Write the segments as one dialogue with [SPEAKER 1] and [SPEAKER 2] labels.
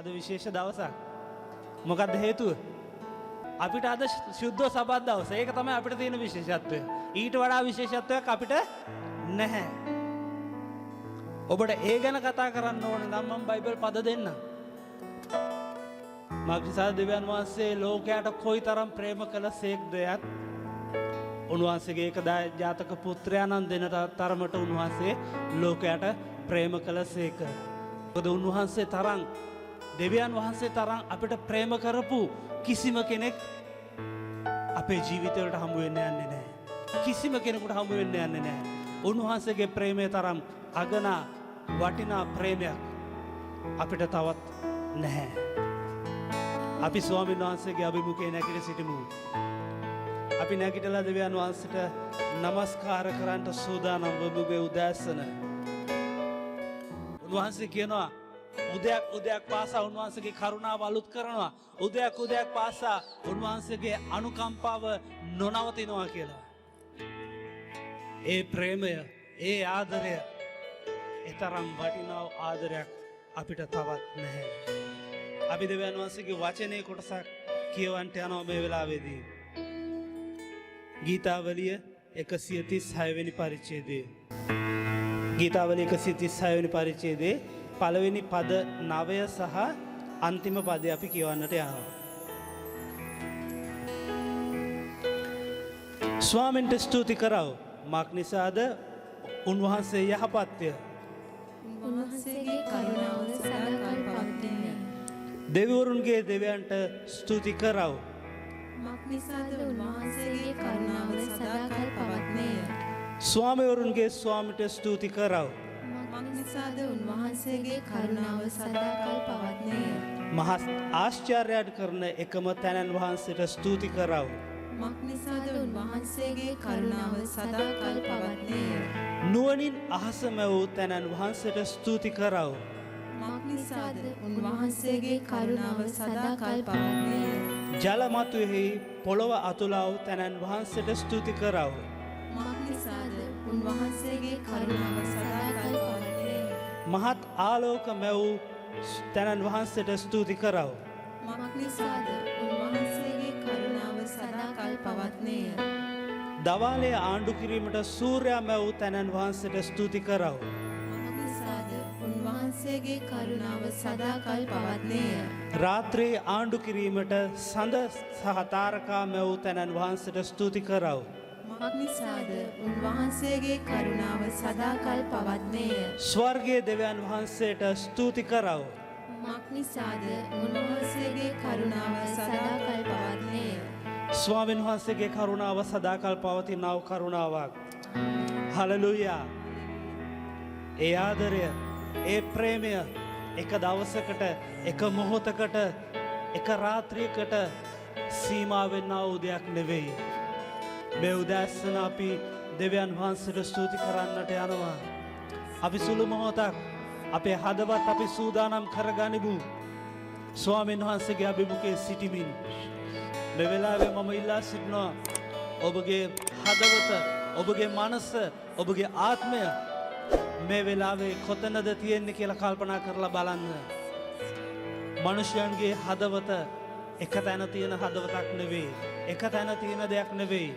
[SPEAKER 1] අද විශේෂ දවසක්. මොකක්ද හේතුව? අපිට අද ශුද්ධ සබත් දවස. ඒක තමයි අපිට තියෙන විශේෂත්වය. ඊට වඩා විශේෂත්වයක් අපිට නැහැ. ඔබට ඒ ගැන කතා කරන්න ඕනේ නම් මම බයිබල් පද දෙන්නම්. මාක්‍රිසාද දෙවියන් වහන්සේ ලෝකයට කොයිතරම් ප්‍රේම කළසේක්ද යත් උන්වහන්සේගේ ඒක ජාතක පුත්‍රයාණන් දෙන තරමට උන්වහන්සේ ලෝකයට ප්‍රේම කළසේක. මොකද උන්වහන්සේ තරම් දෙවියන් වහන්සේ තරම් අපිට ප්‍රේම කරපු කිසිම කෙනෙක් අපේ ජීවිතවලට හමු වෙන්න යන්නේ නැහැ. කිසිම කෙනෙකුට හමු වෙන්න යන්නේ නැහැ. උන්වහන්සේගේ ප්‍රේමය තරම් අගනා වටිනා ප්‍රේමයක් අපිට තවත් නැහැ. අපි ස්වාමීන් වහන්සේගේ අභිමුඛයේ නැගිට සිටිමු. අපි නැගිටලා දෙවියන් වහන්සේට নমස්කාර කරන්නට සූදානම් වූ උදෑසන. උන්වහන්සේ කියනවා උදයක් පාසා උන්වහන්සේගේ කරුණාව අලුත් කරනවා. උදයක් පාසා උන්වහන්සේගේ අනුකම්පාව නොනවතිනවා කියලා. ඒ ප්‍රේමය, ඒ ආදරය, ඊතරම් වටිනා ආදරයක් අපිට තවත් නැහැ. අපි දෙවියන් වහන්සේගේ වචනේ කොටසක් කියවන්ට යනවා මේ වෙලාවේදී. ගීතාවලිය 136 වෙනි පරිච්ඡේදය. ගීතාවලිය 136 වෙනි පරිච්ඡේදයේ පළවෙනි පද 9 සහ අන්තිම පදය අපි කියවන්නට යනවා. ස්වාමීන්ට ස්තුති කරව. මක් නිසාද? උන්වහන්සේ යහපත්ය.
[SPEAKER 2] උන්වහන්සේගේ කරුණාව සදාකාල පවතින්නේ.
[SPEAKER 1] දෙවිවරුන්ගේ දෙවියන්ට ස්තුති කරව.
[SPEAKER 2] මක් නිසාද? උන්වහන්සේගේ කරුණාව සදාකාල පවතින්නේ.
[SPEAKER 1] ස්වාමිවරුන්ගේ ස්වාමිට ස්තුති කරව.
[SPEAKER 2] මක් නිසාද? උන්වහන්සේගේ කරුණාව සදාකාල පවතින්නේ.
[SPEAKER 1] මහත් ආශ්චර්යයට කරන එකම තැනන් වහන්සේට ස්තුති කරව.
[SPEAKER 2] මක් නිසාද? උන්වහන්සේගේ කරුණාව සදාකාල පවතින්නේ.
[SPEAKER 1] නුවණින් අහසම වූ තැනන් වහන්සේට ස්තුති කරව.
[SPEAKER 2] මක් නිසාද? උන්වහන්සේගේ කරුණාව සදාකාල පවතින්නේ.
[SPEAKER 1] ජල මතුෙහි පොළොව අතුලා වූ තැනන් වහන්සේට ස්තුති කරව.
[SPEAKER 2] මක් නිසාද? උන්වහන්සේගේ කරුණාව සදාකාල පවතින්නේ.
[SPEAKER 1] මහත් ආලෝක මැවූ තැනන් වහන්සේට ස්තුති කරව.
[SPEAKER 2] මක් නිසාද? උන්වහන්සේගේ කරුණාව සදාකාල පවතින්නේ.
[SPEAKER 1] දවාලේ ආණ්ඩු කිරීමට සූර්යයා මැවූ තැනන් වහන්සේට ස්තුති කරව.
[SPEAKER 2] මක් නිසාද? උන්වහන්සේගේ කරුණාව සදාකාල පවතින්නේ.
[SPEAKER 1] රාත්‍රියේ ආණ්ඩු කිරීමට සඳ සහ තාරකා මැවූ තැනන් වහන්සේට ස්තුති කරව.
[SPEAKER 2] මක් නිසාද? උන්වහන්සේගේ කරුණාව සදාකාල පවතින්නේ.
[SPEAKER 1] ස්වර්ගයේ දෙවියන් වහන්සේට ස්තුති කරව.
[SPEAKER 2] මක් නිසාද? උන්වහන්සේගේ කරුණාව සදාකාල පවතින්නේ.
[SPEAKER 1] ස්වාමීන් වහන්සේගේ කරුණාව සදාකල් පවතිනා වූ කරුණාවක්. හලෙලූයා. ඒ ආදරය, ඒ ප්‍රේමය එක දවසකට, එක මොහොතකට, එක රාත්‍රියකට සීමා වෙන්නා වූ දෙයක් නෙවෙයි. මේ උදෑසන අපි දෙවියන් වහන්සේට ස්තුති කරන්නට යනවා. අපි සුළු මොහොතක් අපේ හදවත් අපි සූදානම් කරගනිමු. ස්වාමීන් වහන්සේගේ අභිමුඛයේ සිටිමින් මේ වෙලාවේ මම ඉල්ලා සිටිනවා ඔබගේ හදවත, ඔබගේ මනස, ඔබගේ ආත්මය මේ වෙලාවේ කොතනද තියෙන්නේ කියලා කල්පනා කරලා බලන්න. මනුෂ්‍යයන්ගේ හදවත එක තැන තියෙන හදවතක් නෙවෙයි. එක තැන තියෙන දෙයක් නෙවෙයි.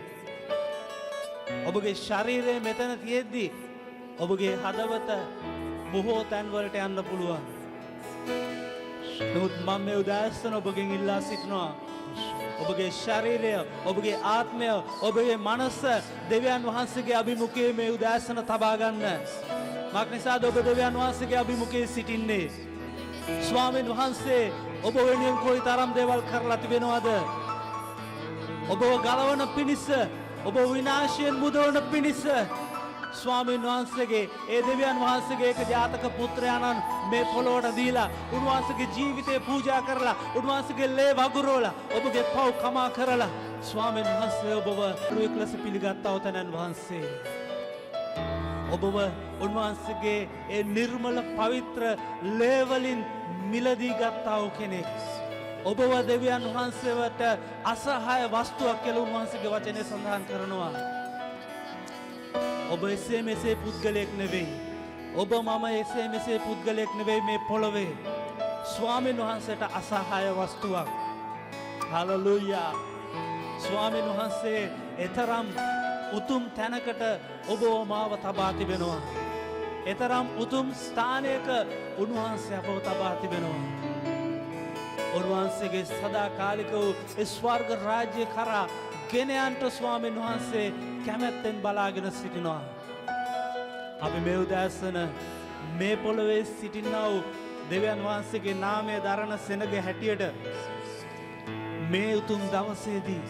[SPEAKER 1] ඔබගේ ශරීරය මෙතන තියෙද්දි ඔබගේ හදවත බොහෝ තැන්වලට යන්න පුළුවන්. නමුත් මම මේ උදෑසන ඔබගෙන් ඉල්ලා සිටිනවා ඔබගේ ශරීරය, ඔබගේ ආත්මය, ඔබගේ මනස දෙවියන් වහන්සේගේ අභිමුඛයේ මේ උදෑසන තබා ගන්න. මක් නිසාද ඔබ දෙවියන් වහන්සේගේ අභිමුඛයේ සිටින්නේ? ස්වාමීන් වහන්සේ ඔබ වෙනුවෙන් කොයි තරම් දේවල් කරලා තිබෙනවද? ඔබව ගලවන පිණිස, ඔබ විනාශයෙන් මුදවන පිණිස ස්වාමීන් වහන්සේගේ ඒ දෙවියන් වහන්සේගේ එක ජාතක පුත්‍රයාණන් මේ පොළොවට දීලා උන්වහන්සේගේ ජීවිතේ පූජා කරලා උන්වහන්සේගේ ලේ වගුරවලා ඔබගේ පව් කමා කරලා ස්වාමීන් වහන්සේ ඔබව ලෙස පිළිගත්තා වතනන් වහන්සේ ඔබව උන්වහන්සේගේ ඒ නිර්මල පවිත්‍ර ලේ වලින් මිලදී ගත්තා වූ කෙනෙක්. ඔබව දෙවියන් වහන්සේවට අසහාය වස්තුවක් කියලා උන්වහන්සේගේ වචනේ සඳහන් කරනවා. ඔබ එසේ මෙසේ පුද්ගලයෙක් නෙවෙයි. ඔබ මම එසේ මෙසේ පුද්ගලයෙක් නෙවෙයි මේ පොළොවේ. ස්වාමීන් වහන්සේට අසහාය වස්තුවක්. හලලුයා. ස්වාමීන් වහන්සේ එතරම් උතුම් තැනකට ඔබ මාව තබා තිබෙනවා. එතරම් උතුම් ස්ථානයක උන්වහන්සේ අපව තබා තිබෙනවා. උන්වහන්සේගේ සදාකාලික වූ ස්වර්ග රාජ්‍ය කරා ගෙන යන්නට ස්වාමීන් වහන්සේ කැමැත්තෙන් බලාගෙන සිටිනවා. අපි මේ උදෑසන මේ පොළොවේ සිටිනා වූ දෙවියන් වහන්සේගේ නාමය දරන සෙනග හැටියට මේ උතුම් දවසේදී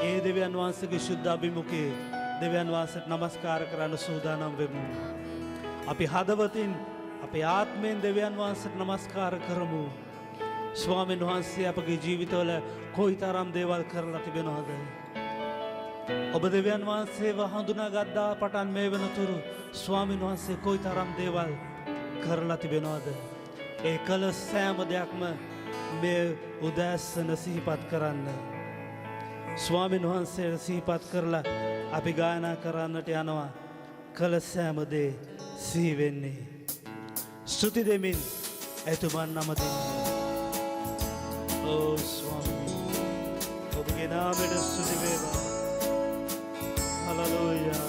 [SPEAKER 1] ඒ දෙවියන් වහන්සේගේ ශුද්ධ අභිමුඛයේ දෙවියන් වහන්සේට නමස්කාර කරන්න සූදානම් වෙමු. අපි හදවතින් අපේ ආත්මයෙන් දෙවියන් වහන්සේට නමස්කාර කරමු. ස්වාමීන් වහන්සේ අපගේ ජීවිතවල කොයිතරම් දේවල් කරලා තිබෙනවද? ඔබ දෙවියන් වහන්සේව හඳුනාගත්තා පටන් මේ වෙනතුරු ස්වාමීන් වහන්සේ කොයිතරම් දේවල් කරලා තිබෙනවද? ඒ කළ සෑම දෙයක්ම මේ උදෑසන සිහිපත් කරන්න. ස්වාමීන් වහන්සේ සිහිපත් කරලා අපි ගායනා කරන්නට යනවා. කළ සෑම දේ සිහි වෙන්නේ. ස්තුති දෙමින් එතුමන් නමදින්. ඕ ස්වාමී ඔබගේ නාමයට ස්තුති වේවා. හලලූයා.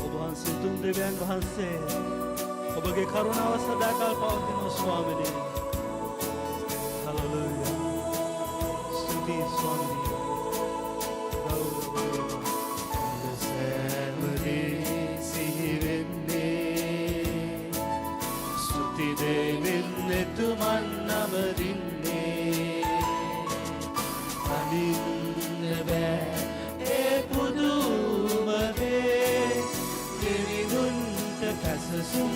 [SPEAKER 1] ඔබ වහන්සේ තුන් දෙවියන් වහන්සේ ඔබගේ කරුණාව සදාකල් පවතින ස්වාමීනි. හලලූයා. ස්තුති ස්වාමීනි. ගෞරව වේවා. සෑමදී සිහි වෙන්නේ ස්තුති දෙමින් එතුමන් නමදින්නේ. අනින්න බෑ ඒ පුදුම දේ දෙවිඳුන්ට පැසසුම්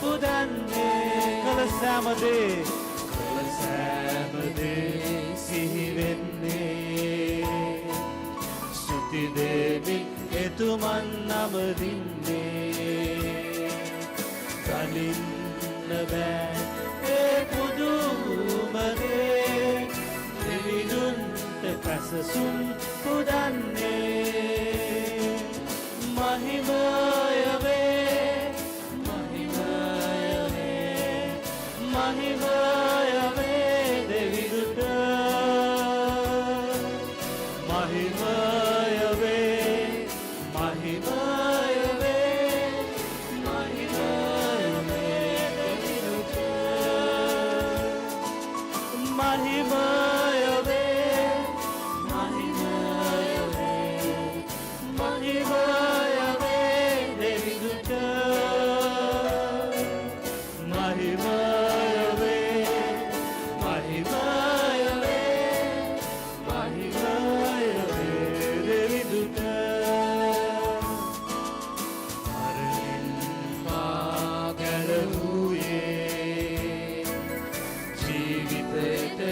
[SPEAKER 1] පුදන්නේ. කළ සෑම දේ සිහි වෙන්නේ ස්තුති දෙමින් එතුමන් නමදින්නේ. ගනින්න බෑ ඒ පුදුම දේ දෙවිඳුන්ට පැසසුම් පුදන්නේ. මහිමය වේ මහිමය වේ දෙවිඳුට. මහිමය වේ මහිමය වේ දෙවිඳුට. මහිමය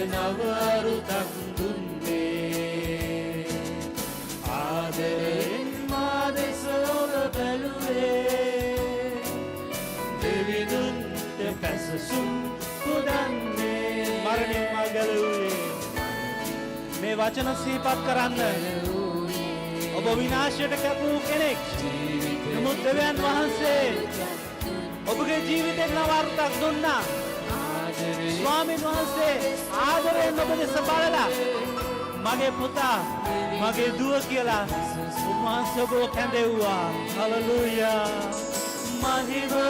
[SPEAKER 1] නවරුතක් දුන්නේ. ආදරෙන් මා දෙස ඔබ බැලුවේ. දෙවිඳුන්ට පැසසුම් පුදන්නේ. මරණින් මා ගැලවුවේ. මේ වචන සිහිපත් කරන්න. ඔබ විනාශයට කැපූ කෙනෙක්. නමුත් දෙවියන් වහන්සේ ඔබගේ ජීවිතේ නවරුතක් දුන්නා. ස්වාමීන් වහන්සේ ආදරයෙන් ඔබ දෙස බලලා මගේ පුතා මගේ දුව කියලා උන්වහන්සේ ඔබව කැඳෙව්වා. හලලූයා. මහිමය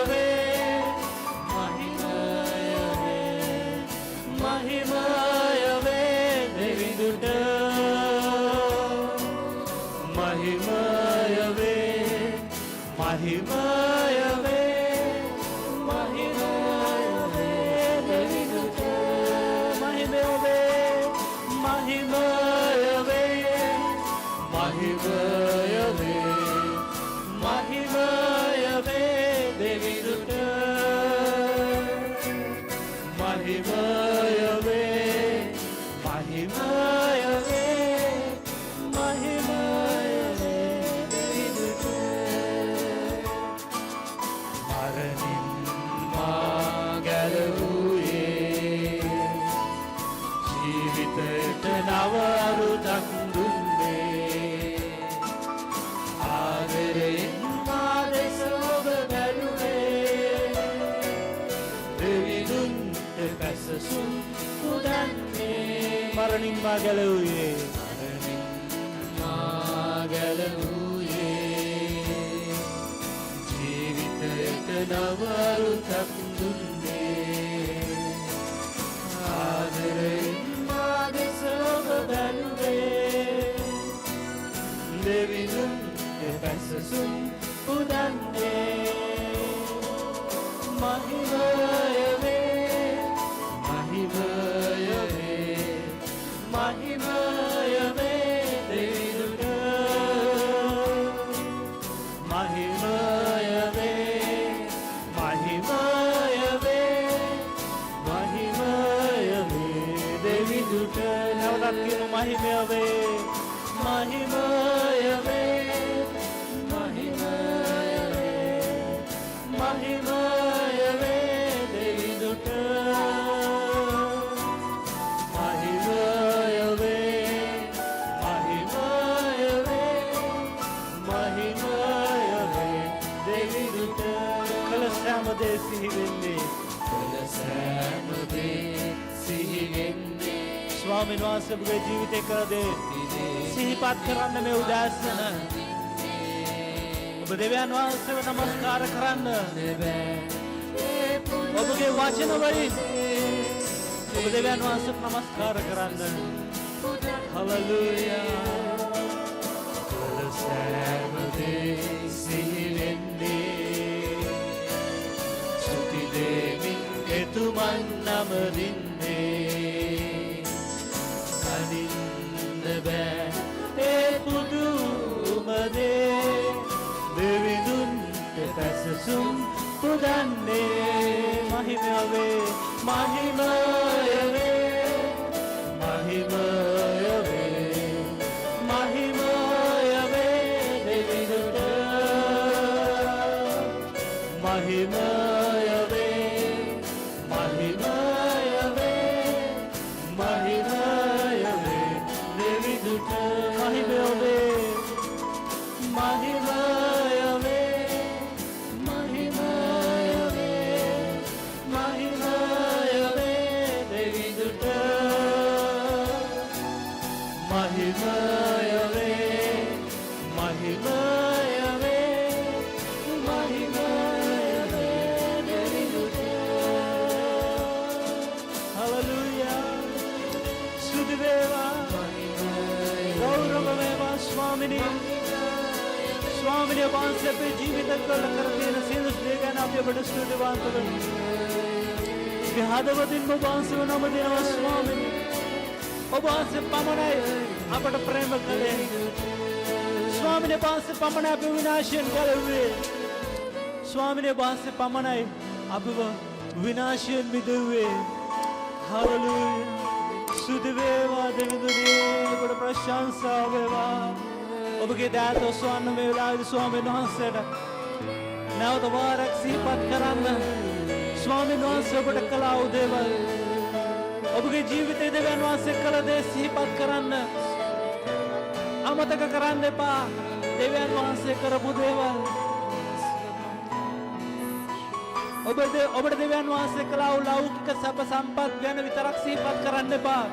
[SPEAKER 1] වේ මහිමය වේ දෙවිඳුට. මහිමය වේ මහිමය වේ පැසසුම් පුදන්නේ මරණින් මා ගැලවුයේ ජීවිතයට නවරුතක් දුන්නේ ආදරයෙන් මා දෙස ඔබ බැලුවේ දෙවිඳුන් පැසසුම් පුදන්නේ මහිමය වේ මහිමය වේ මහිමය වේ දෙවිඳුට මහිමය වේ මහිමය වේ මහිමය වේ දෙවිඳුට නැවතත් කියමු මහිමය වේ මහිමය වේ මහිමය වේ මහිමය වේ දෙවිඳුට මහිමය වේ මහිමය වේ මහිමය වේ දෙවිඳුට කළ සෑම දේ සිහි වෙන්නේ ස්වාමීන් වහන්සේ ඔබගේ ජීවිතේ කළ දේ සිහිපත් කරන්න මේ උදෑසන ඔබ දෙවියන් වහන්සේට නමස්කාර කරන්න ඔබගේ වචන වලින් ඔබ දෙවියන් වහන්සේට නමස්කාර කරන්න හලෙලූයා සෑම දේ සිහි වෙන්නේ ස්තුති දෙමින් එතුමන් නමදින්නේ අනින්න බෑ ඒ පුදුම දේ දෙවිඳුන්ට පැසසුම් පුදන්නේ මහිමය වේ මහිමය වේ මහිමය වේ මහිමය වේ දෙවිඳුන්ට මහිමය වේ මහිමය වේ මහිමය වේ දෙවිඳුන්ට මහිමය වේ මහිමය ස්වාමිනේ වහන්සේ අපේ ජීවිත කළ කර තියෙන සියලු දේ ගැන අපි ඔබට ස්තුතිවන්ත වෙමු. අපි හදවතින්ම ඔබ වහන්සේව නම දෙනවා ස්වාමිනේ. ඔබ වහන්සේ පමණයි අපට ප්‍රේම කළේ. ස්වාමිනේ වහන්සේ පමණයි අපේ විනාශයෙන් ගැලවුවේ. ස්වාමිනේ වහන්සේ පමණයි අපව විනාශයෙන් මිදුවේ. හලෙලූයා. ස්තුති වේවා දෙවිඳුනේ ඔබට ප්‍රශංසා වේවා. ඔබගේ දෑත ඔසවන්න මේ වෙලාවේදී ස්වාමීන් වහන්සේට නැවත වාරක් සිහිපත් කරන්න ස්වාමීන් වහන්සේ ඔබට කළ උදේවල් ඔබගේ ජීවිතයේ දෙවියන් වහන්සේ කළ දේ සිහිපත් කරන්න අමතක කරන්න එපා දෙවියන් වහන්සේ කරපු දේවල් ඔබට දෙවියන් වහන්සේ කළ ලෞකික සැප සම්පත් ගැන විතරක් සිහිපත් කරන්න එපා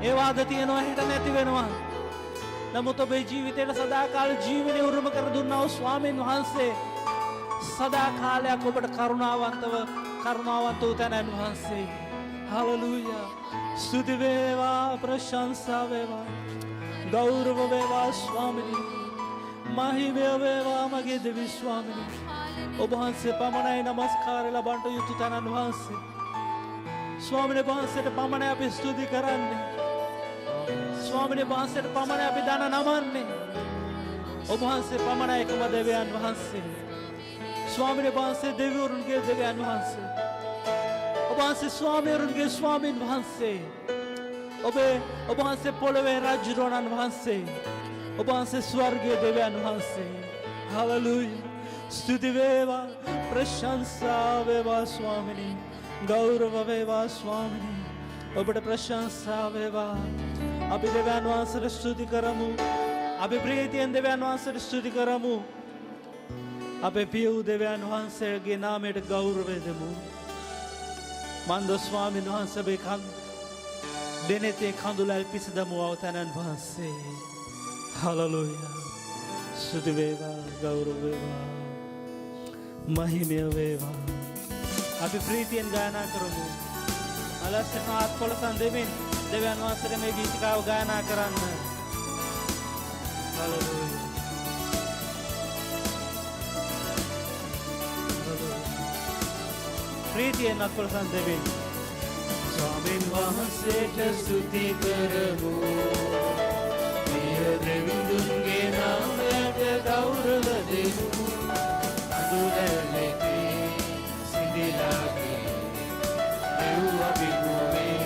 [SPEAKER 1] ඒවා අද තියෙනවා හෙට නැති වෙනවා නමුත් ඔබේ ජීවිතයට සදාකාල ජීවනය උරුම කර දුන්නා වූ ස්වාමීන් වහන්සේ සදාකාලයක් ඔබට කරුණාවන්ත වූ තැනැන් වහන්සේ හලෙලූයා ස්තුති වේවා ප්‍රශංසා වේවා ගෞරව වේවා ස්වාමිනී මහිමය වේවා මගේ දෙවි ස්වාමිනී ඔබ වහන්සේ පමණයි නමස්කාර ලබන්නට යුතු තැනැන් වහන්සේ ස්වාමිනේ වහන්සේට පමණයි අපි ස්තුති කරන්නේ ස්වාමිනේ වහන්සේට පමණයි අපි දන නමන්නේ ඔබ වහන්සේ පමණයි එකම දෙවියන් වහන්සේ ස්වාමිනේ වහන්සේ දෙවිවරුන්ගේ දෙවියන් වහන්සේ ඔබ වහන්සේ ස්වාමිවරුන්ගේ ස්වාමීන් වහන්සේ ඔබ වහන්සේ පොළොවේ රජුරණන් වහන්සේ ඔබ වහන්සේ ස්වර්ගීය දෙවියන් වහන්සේ හලෙලූයා ස්තුති වේවා ප්‍රශංසා වේවා ස්වාමිනී ගෞරව වේවා ස්වාමිනී ඔබට ප්‍රශංසා වේවා අපි දෙවියන් වහන්සේට ස්තුති කරමු අපි ප්‍රීතියෙන් දෙවියන් වහන්සේට ස්තුති කරමු අපේ පිය වූ දෙවියන් වහන්සේගේ නාමයට ගෞරවය දෙමු මන්ද ස්වාමීන් වහන්සේ ඔබේ දෙනෙතේ කඳුලල් පිසදමුවව තැනන් වහන්සේ. හලලුයා. ස්තුති වේවා, ගෞරව වේවා, මහිමය වේවා. අපි ප්‍රීතියෙන් ගායනා කරමු. අලස්සන ආත්කොලසන් දෙමින් දෙවියන් වහන්සේට මේ ගීතිකාව ගායනා කරන්න. හලලුයා. ප්‍රීතියෙන් අත්කොලසන් දෙමින් ස්වාමීන් වහන්සේට ස්තුති කරමු. ප්‍රිය දෙවිඳුන්ගේ නාමයට ගෞරව දෙමු. අඳුරලෙතේ සිඳිලාගේ දෙව් අභිමුවේ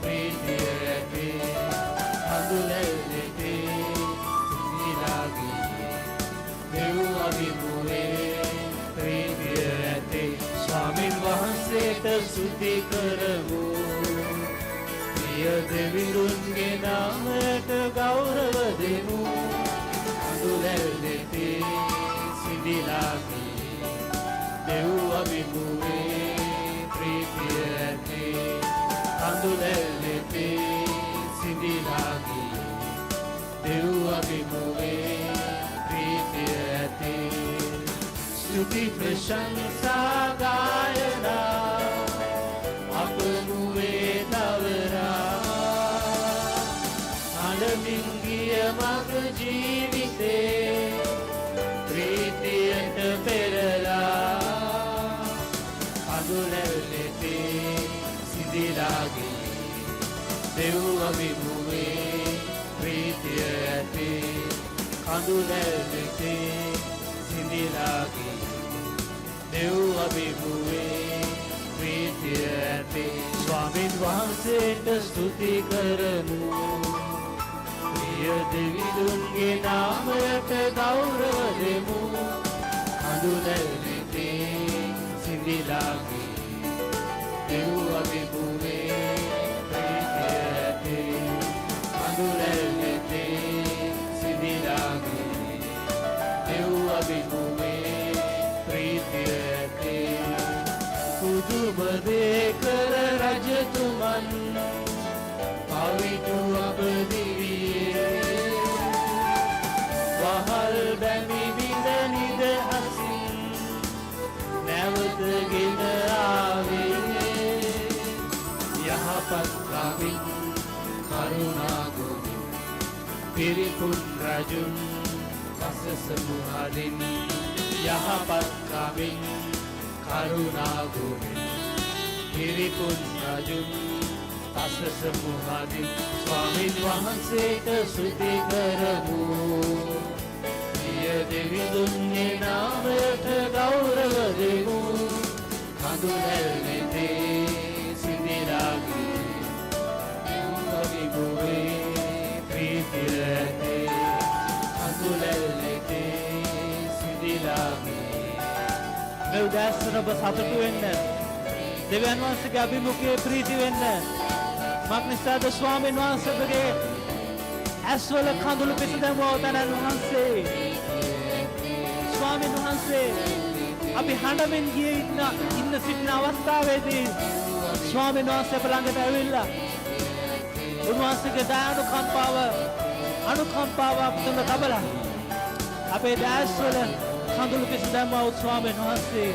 [SPEAKER 1] ප්‍රීතිය ඇතේ. අඳුරලෙතේ සිඳිලාගේ දෙව් අභිමුවේ ප්‍රීතිය ඇතේ. ස්වාමීන් වහන්සේට ස්තුති කරමු. ප්‍රිය දෙවිඳුන්ගේ නාමයට ගෞරව දෙමු. අඳුරැල්ලෙතේ සිඳිලාගේ දෙව් අභිමුවේ ප්‍රීතිය ඇතේ. අඳුරැල්ලෙතේ සිඳිලාගේ දෙව් අභිමුවේ ප්‍රීතිය ඇතේ. ස්තුති ප්‍රශංසා ගායනා අප මුවේ තවරා. අඬමින් ගිය මග ජීවිතේ ප්‍රීතියට පෙරලා. අඳුරැල්ලෙතේ සිඳිලාගේ දෙව් අභිමුවේ ප්‍රීතිය ඇතේ. කඳුරැල්ලෙතේ සිඳිලාගේ දෙව් අභිමුවේ ප්‍රීතිය ඇතේ. ස්වාමීන් වහන්සේට ස්තුති කරමු. ප්‍රිය දෙවිඳුන්ගේ නාමයට ගෞරව දෙමු. අඳුරැල්ලෙතේ සිඳිලාගේ දෙව් අභිමුවේ ප්‍රීතිය ඇතේ. අඳුරැල්ලෙතේ සිඳිලාගේ දෙව් අභිමුවේ ප්‍රීතිය ඇතේ. පුදුම දේ කර රජතුමන් පවිතු අප දිවියේ. වහල් බැමි විඳ නිදහසින් නැවතගෙන ආවේ. යහපත් කවින් කරුණා ගොනින් පිරිපුන් රජුන් පසසමු හදින්. යහපත් කවින් කරුණා ගොනින් පිරිපුන් රජුන් පසසමු හදින්. ස්වාමීන් වහන්සේට ස්තුති කරමු. ප්‍රිය දෙවිඳුන්ගේ නාමයට ගෞරව දෙමු. කඳුරැල්ලෙතේ සිඳිලාගේ දෙව් අභිමුවේ ප්‍රීතිය ඇතේ. අඳුරැල්ලෙතේ සිඳිලාගේ. මේ උදෑසන ඔබ සතුටු වෙන්න. දෙවියන් වහන්සේගේ අභිමුඛයේ ප්‍රීති වෙන්න. මක්නිසාද ස්වාමීන් වහන්සේගේ ඇස්වල කඳුළු පිස දැමුවා තනන් වහන්සේ. ස්වාමීන් වහන්සේ අපි හඬමින් ගියේ ඉන්න සිටින අවස්ථාවේදී ස්වාමීන් වහන්සේ අප ළඟට ඇවිල්ලා උන්වහන්සේගේ අනුකම්පාව අපතුල තබලා අපේ දැස්වල කඳුළු පිස දැමුවා ස්වාමීන් වහන්සේ.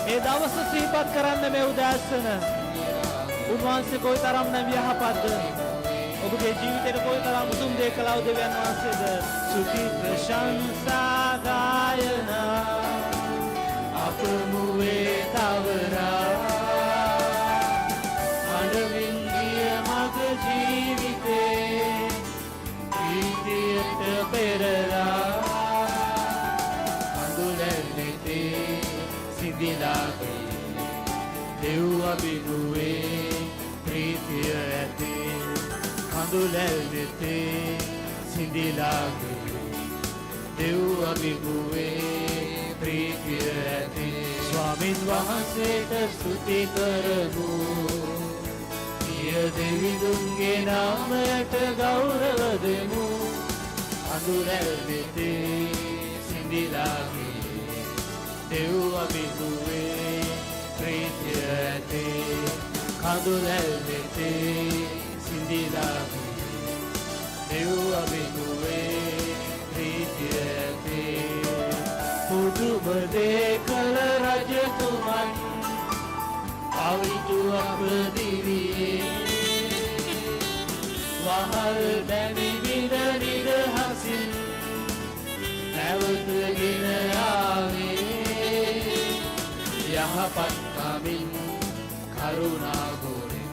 [SPEAKER 1] ඒ දවස සිහිපත් කරන්න මේ උදෑසන. උන්වහන්සේ කොයිතරම් නම් යහපත්ද. ඔබගේ ජීවිතේට කොයිතරම් උතුම් දේ කළාද දෙවියන් වහන්සේද. ස්තුති ප්‍රශංසා ගායනා අප මුවේ තවරා. අඬමින් ගිය මග ජීවිතේ ප්‍රීතියට පෙරලා. අඳුරැල්ලෙතේ සිඳිලාගේ දෙව් අභිමුවේ ප්‍රීතිය ඇතේ. කඳුරැල්ලෙතේ සිඳිලාගේ දෙව් අභිමුවේ ප්‍රීතිය ඇතේ. ස්වාමීන් වහන්සේට ස්තුති කරමු. ප්‍රිය දෙවිඳුන්ගේ නාමයට ගෞරව දෙමු. අඳුරැල්ලෙතේ සිඳිලාගේ දෙව් අභිමුවේ ප්‍රීතිය ඇතේ. වෙතේ කඳුලැල් වෙතේ සිඳිලා දෙව් අභිනුවේ ප්‍රීතිය ඇතේ පුදුම දේ කළ රජතුමන් අවිතු අප දිවියේ වහල් බැමි විද නිදහසින් නැවතගෙන ආවේ යහපත් කමින් කරුණා ගෝරෙන්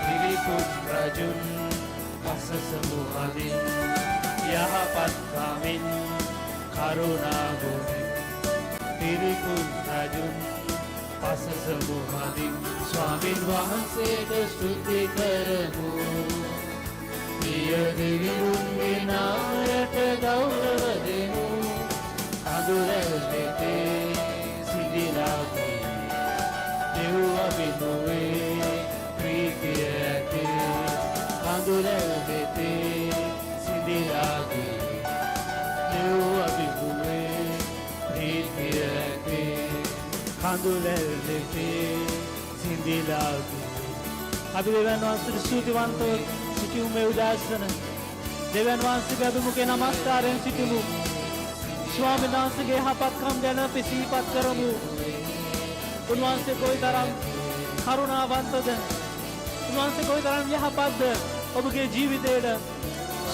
[SPEAKER 1] පිරිපුත් රජුන් පසසමු හදින් යහපත් කමින් කරුණා ගෝරෙන් පිරිපුත් රජුන් පසසමු හදින් ස්වාමින් වහන්සේට ස්තුති කරමු පිය දෙවිඳුන්ගේ නාමයට ගෞරව දෙමු කඳුලැල් වෙතේ සිඳිලා දෙව් අභිනුවේ ප්‍රීතිය ඇතේ කඳුලැල් වෙතේ සිඳිලා දෙව් අභිනුවේ ප්‍රීතිය ඇතේ කඳුලැල් වෙතේ සිඳිලා අපි දෙවියන් වහන්සේට ස්තුතිවන්තව සිටිමු මේ උදෑසන දෙවියන් වහන්සේගේ අභිමුඛේ නමස්කාරයෙන් සිටිමු ස්වාමීන් වහන්සේගේ යහපත්කම් ගැන අපි සිහිපත් කරමු උන්වහන්සේ කොයිතරම් කරුණාවන්තද උන්වහන්සේ කොයිතරම් යහපත්ද ඔබගේ ජීවිතේට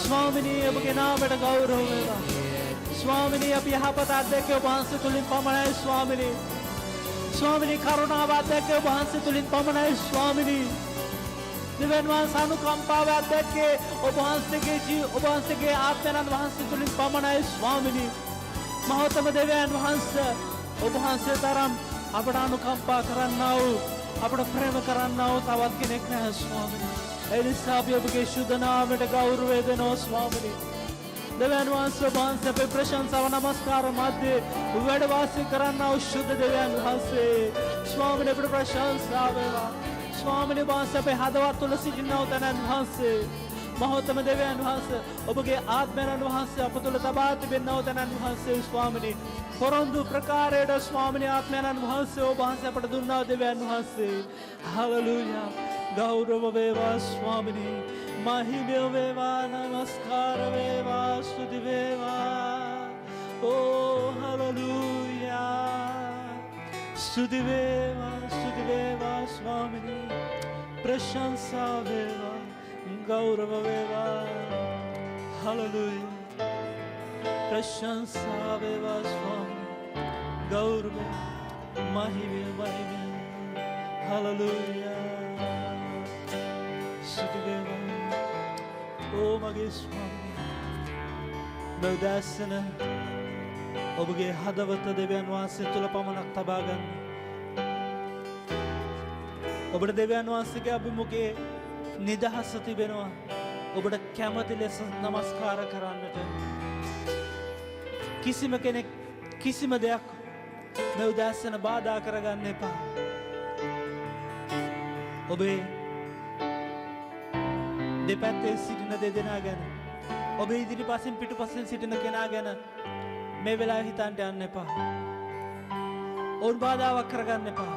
[SPEAKER 1] ස්වාමිනී ඔබගේ නාමයට ගෞරව වේවා ස්වාමිනී අපි යහපත අත්දැකේ ඔබ වහන්සේ තුලින් පමණයි ස්වාමිනී ස්වාමිනී කරුණාව අත්දැකේ ඔබ වහන්සේ තුලින් පමණයි ස්වාමිනී දෙවියන් වහන්සේ අනුකම්පාව අත්දැකේ ඔබ වහන්සේගේ ආත්මයන් වහන්සේ තුලින් පමණයි ස්වාමිනී මහෝත්තම දෙවියන් වහන්සේ ඔබ වහන්සේ තරම් අපට අනුකම්පා කරන්නා වූ අපට ප්‍රේම කරන්නා වූ තවත් කෙනෙක් නැහැ ස්වාමිනී ඒ නිසා අපි ඔබගේ ශුද්ධ නාමයට ගෞරවය දෙනවා ස්වාමිනී දෙවියන් වහන්සේ ඔබ වහන්සේ අපේ ප්‍රශංසාව නමස්කාර මැද්දේ වැඩ වාසය කරන්නා වූ ශුද්ධ දෙවියන් වහන්සේ ස්වාමිනී අපට ප්‍රශංසාව වේවා ස්වාමිනී වහන්සේ අපේ හදවත් තුළ සිටිනා වූ තනන් වහන්සේ මහෝත්තම දෙවියන් වහන්සේ ඔබගේ ආත්මයන් වහන්සේ අප තුළ තබා තිබෙනා වූ තනන් වහන්සේ ස්වාමිනී පොරොන්දු ප්‍රකාරයට ස්වාමිනී ආත්මයන් වහන්සේ ඔබ වහන්සේ අපට දුන්නා දෙවියන් වහන්සේ හලෙලූයා ගෞරව වේවා ස්වාමිනී මහිමය වේවා නමස්කාර වේවා ස්තුති වේවා ඕ හලෙලූයා ස්තුති වේවා ස්වාමිනී ප්‍රශංසා වේවා ගෞරව වේවා හලෙලූයා ප්‍රශංසා වේවා ස්වාමිනී ගෞරව මහිමය හලෙලූයා ස්තුති වේවා ඕ මගේ ස්වාමිනී මේ උදෑසන ඔබගේ හදවත දෙවියන් වහන්සේ තුළ පමණක් තබා ගන්න. ඔබට දෙවියන් වහන්සේගේ අභිමුඛයේ නිදහස තිබෙනවා. ඔබට කැමති ලෙස නමස්කාර කරන්නට. කිසිම කෙනෙක් කිසිම දෙයක් මේ උදෑසන බාධා කරගන්න එපා. ඔබේ දෙපැත්තේ සිටින දෙදෙනා ගැන ඔබ ඉදිරිපසින් පිටුපසින් සිටින කෙනා ගැන මේ වෙලාවේ හිතන්න යන්න එපා. ඔවුන් බාධාවක් කරගන්න එපා.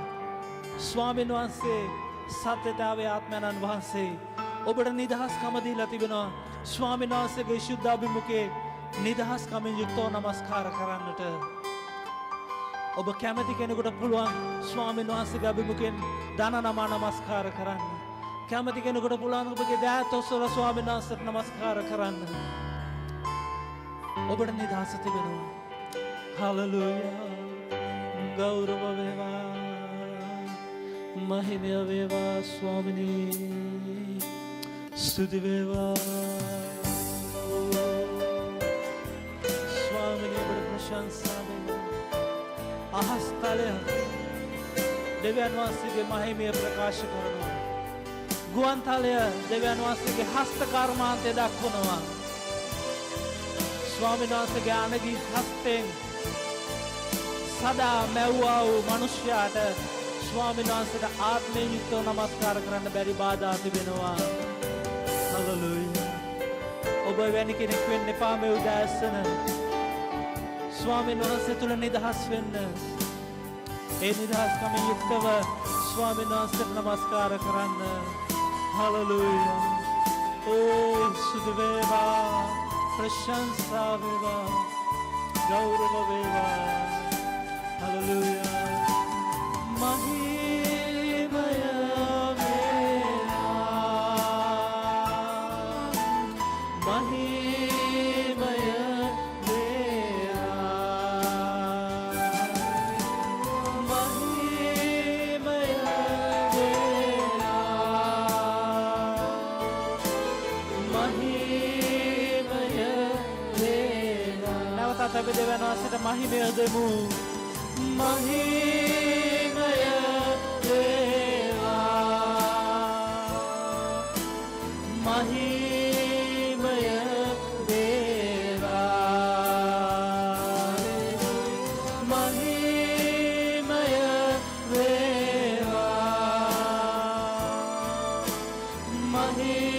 [SPEAKER 1] ස්වාමීන් වහන්සේ සත්‍යතාවයේ ආත්මයන් වහන්සේ ඔබට නිදහස්කම දීලා තිබෙනවා. ස්වාමීන් වහන්සේගේ ශුද්ධ අභිමුඛයේ නිදහස්කමින් යුක්තව නමස්කාර කරන්නට. ඔබ කැමති කෙනෙකුට පුළුවන් ස්වාමීන් වහන්සේගේ අභිමුඛයෙන් දන නමා නමස්කාර කරන්න. කැමති කෙනෙකුට පුළුවන් ඔබගේ දෑත් ඔසවලා ස්වාමීන් වහන්සේට නමස්කාර කරන්න. ඔබට නිදහස තිබෙනවා. හලෙලූයා ගෞරව වේවා මහිමය වේවා ස්වාමිනී ස්තුති වේවා ස්වාමිනී ඔබට ප්‍රශංසා වේවා. අහස් තලය දෙවියන් වහන්සේගේ මහිමය ප්‍රකාශ කරනවා. ගුවන් තලය දෙවියන් වහන්සේගේ හස්ත කර්මාන්තය දක්වනවා. ස්වාමීන් වහන්සේගේ අනගි හස්තෙන් සදා මැව්වා වූ මනුෂ්‍යයාට ස්වාමීන් වහන්සේට ආත්මයෙන් යුක්තව නමස්කාර කරන්න බැරි බාධා තිබෙනවා. හලෙලූයා. ඔබ වැනි කෙනෙක් වෙන්න එපා මේ උදෑසන. ස්වාමීන් වහන්සේ තුල නිදහස් වෙන්න. ඒ නිදහස්කමින් යුක්තව ස්වාමීන් වහන්සේට නමස්කාර කරන්න. හලෙලූයා. ඕ සුදු වේවා. ප්‍රශංසා වේවා. ගෞරව වේවා. හලෙලූයා. මහිමය වේවා. මහිමය අපි දෙවියන් වහන්සේට මහිමය දෙමු. මහිමය වේවා. මහිමය වේවා. මහිමය වේවා. මහිමය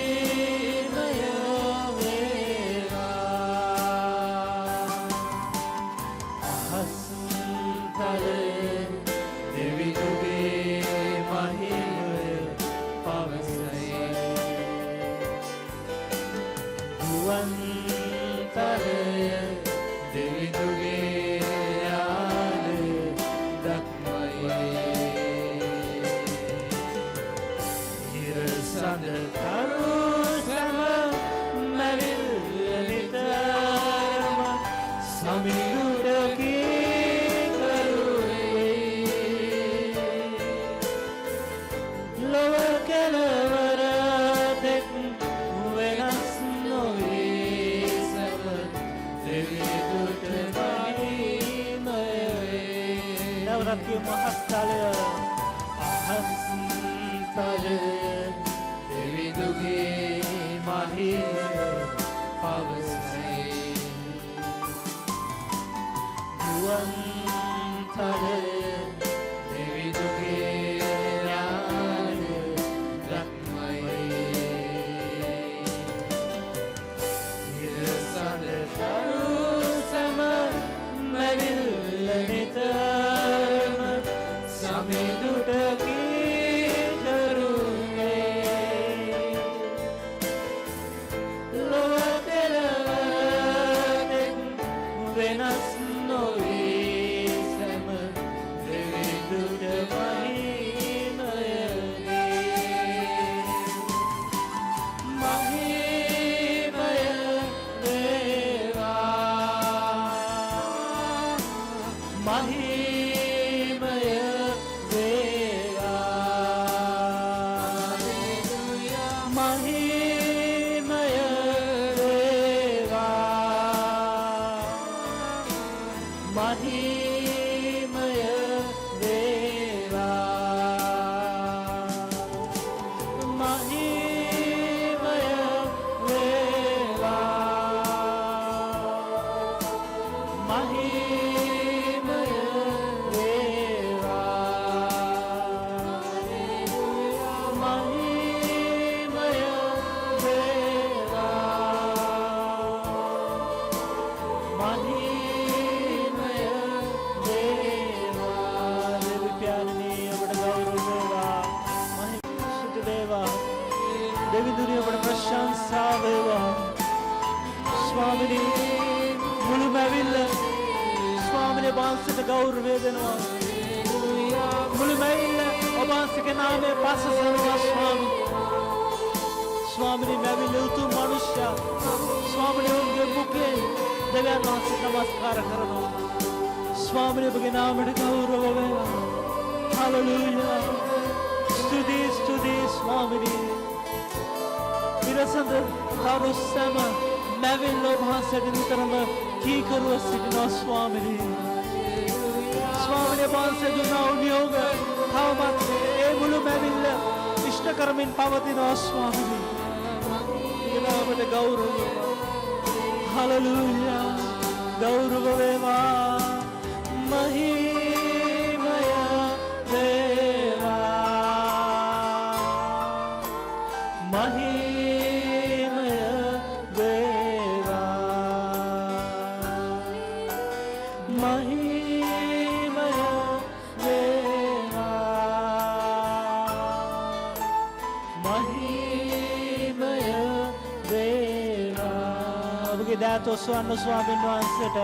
[SPEAKER 1] බලෑත ඔස්වන්න ස්වාමීන් වහන්සේට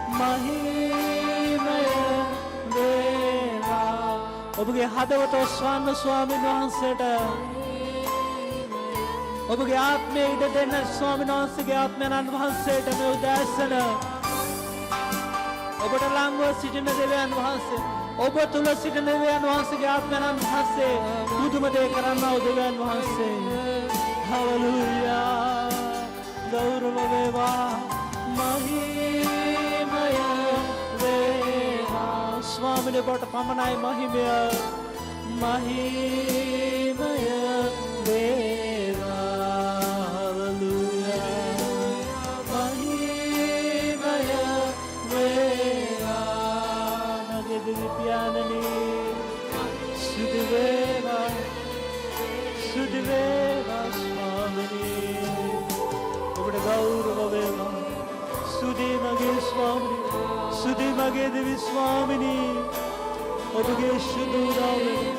[SPEAKER 1] මහිමය වේවා. ඔබගේ හදවත ඔස්වන්න ස්වාමීන් වහන්සේට ඔබගේ ආත්මය ඉඩ දෙන්න ස්වාමීන් වහන්සේගේ ආත්මයන් වහන්සේට මේ උදෑසන ඔබට ළඟව සිටින දෙවියන් වහන්සේ ඔබ තුල සිටින දෙවියන් වහන්සේගේ ආත්මයන් වහන්සේ බුදුම දේ කරන්නා වූ දෙවියන් වහන්සේ හලෙලූයා ගෞරව වේවා මහිමය වේවා ස්වාමීන් ඔබට පමණයි මහිමය වේවා හලෙලූයා මහිමය වේවා මගේ දෙවි පියාණනි සුදු වේවා ස්වාමීනි ඔබට ගෞරව වේවා සුදී මගේ ස්වාමීනි සුදී මගේ දෙවි ස්වාමීනි ඔබගේ ශුදුරාවේ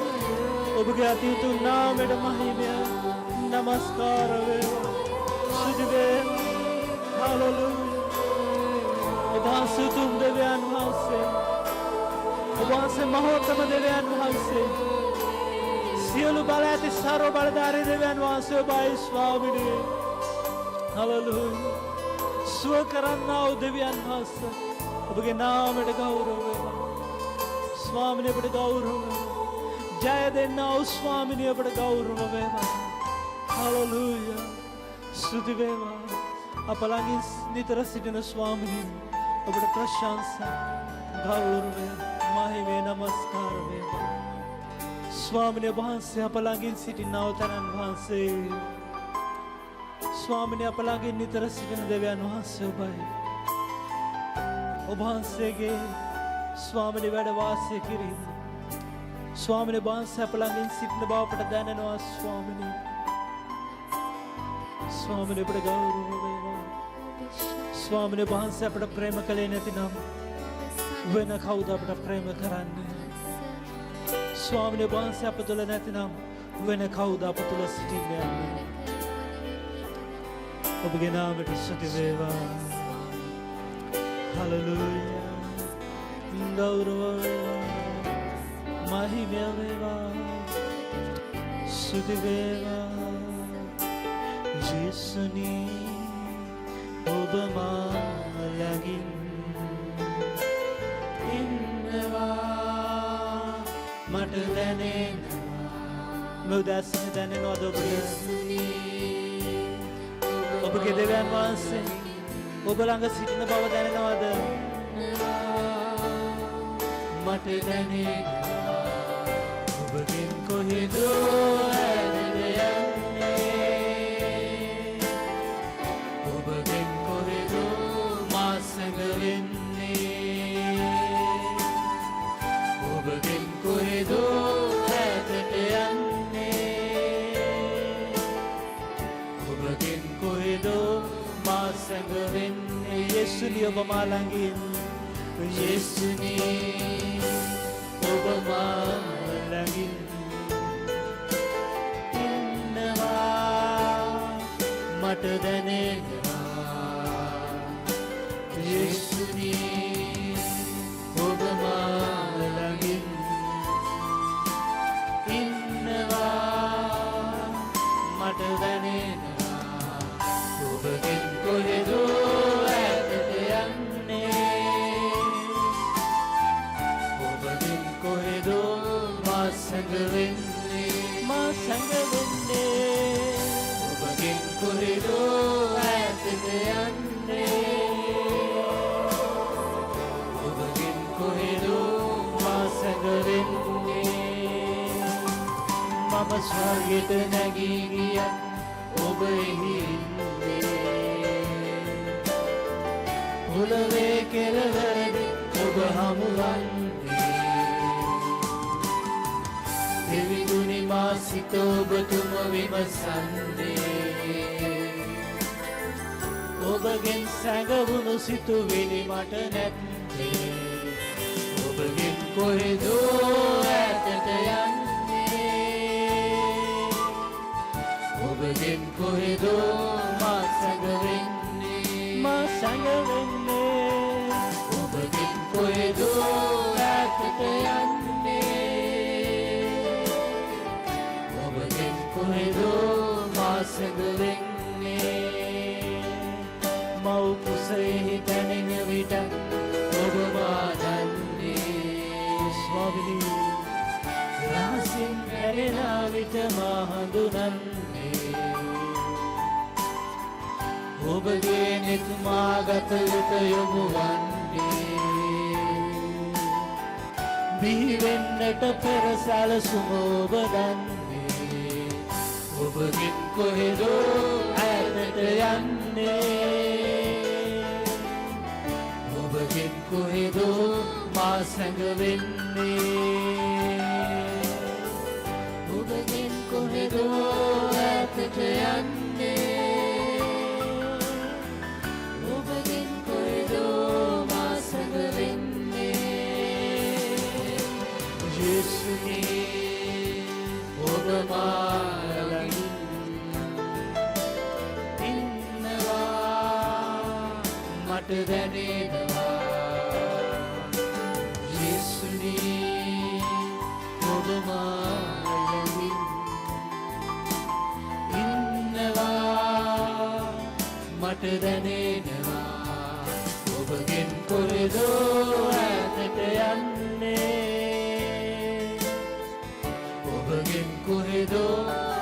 [SPEAKER 1] ඔබගේ අතිතුන් නාමයට මහිමය නමස්කාර වේවා සුදු වේවා හලෙලූයා ඔබ සුතුම් දෙවියන් වහන්සේ ඔබ මහෝත්තම දෙවියන් වහන්සේ සියලු බල ඇති සර්ව බලධාරී දෙවියන් වහන්සේ ඔබයි ස්වාමීනි හලෙලූයා සුව කරන්නා වූ දෙවියන් වහන්සේ ඔබගේ නාමයට ගෞරව වේවා ස්වාමීනි ඔබට ගෞරව වේවා ජය දෙන්නා වූ ස්වාමීනි ඔබට ගෞරව වේවා හලෙලූයා ස්තුති වේවා අප ළඟින් නිතර සිටින ස්වාමීනි ඔබට ප්‍රශංසා ගෞරවය මහිමය නමස්කාර වේවා ස්වාමීනි වහන්සේ අප ළඟින් සිටිනා වූ තනන් වහන්සේ ස්වාමීනි අප ළඟින් නිතර සිටින දෙවියන් වහන්සේ ඔබයි ඔබ වහන්සේගේ ස්වාමීනි වැඩ වාසය කිරීම ස්වාමීනි වහන්සේ අප ළඟින් සිටින බව අපට දැනෙනවා ස්වාමීනි ස්වාමීනි අපට ගෞරව වේවා ස්වාමීනි වහන්සේ අපට ප්‍රේම කළේ නැතිනම් වෙන කවුද අපට ප්‍රේම කරන්නේ ස්වාමීනි වහන්සේ අප තුළ නැතිනම් වෙන කවුද අප තුළ සිටින්නේ ඔබගේ නාමයට ස්තුති වේවා හලෙලූයා ගෞරව වේවා මහිමය වේවා ස්තුති වේවා යේසුනි ඔබ මා ළඟින් ඉන්නවා මට දැනෙනවා මුදස්ස දැනෙනවද ඔබගේ දෙවියන් වහන්සේ ඔබ ළඟ සිටින බව දැනෙනවද මට දැනෙනවා ඔබගෙන් කොහෙදෝ ඔබගෙන් කොහෙදෝ මා සැඟවෙන්නේ ඔබගෙන් කොහෙදෝ ඈතට යන්නේ ඔබගෙන් කොහෙදෝ මා සැඟවෙන්නේ යේසුනි ඔබ මා ළඟින් යේසුනි ඔබ මා ළඟින් ඉන්නවා මට දැනෙනවා යේසුනි ඔබ මා ළඟින් ඉන්නවා මට දැනෙනවා ඔබගෙන් කොහෙදෝ ඈතට යන්නේ ඔබගෙන් කොහෙදෝ මා සැඟවෙන්නේ ඔබගෙන් කොහෙදෝ ඈතට යන්නේ ඔබගෙන් කොහෙදෝ මා සැඟවෙන්නේ මම ස්වර්ගයට නැගී ගියත් ඔබ එහි ඉන්නේ පොළවේ කෙළවරදී ඔබ හමුවන්නේ දෙවිඳුනි මා සිත ඔබ තුම විමසන්නේ ඔබගෙන් සැඟවුණු සිතුවිලි මට නැත්තේ ඔබගෙන් කොහෙදෝ ඈතට යන්නේ ඔබගෙන් කොහෙදෝ මා සැඟවෙන්නේ දැනෙන විට මා හඳුනන්නේ ඔබගේ නෙත් මාගත වෙත යොමු වන්නේ බිහිවෙන්නට පෙර සැලසුම ඔබ දන්නේ ඔබගෙන් කොහෙදෝ ඈතට යන්නේ ඔබගෙන් කොහෙදෝ මා සැඟවෙන්නේ ඔබගෙන් කොහෙදෝ ඈතට යන්නේ ඔබගෙන් කොහෙදෝ මා සැඟවෙන්නේ යේසුනේ ඔබ මා ළඟින් ඉන්නවා මට දැනෙනවා යේසුනේ ඔබ මා ළඟින් ඉන්නවා මට දැනෙනවා ඔබගෙන් කොහෙදෝ ඈතට යන්නේ ඔබගෙන් කොහෙදෝ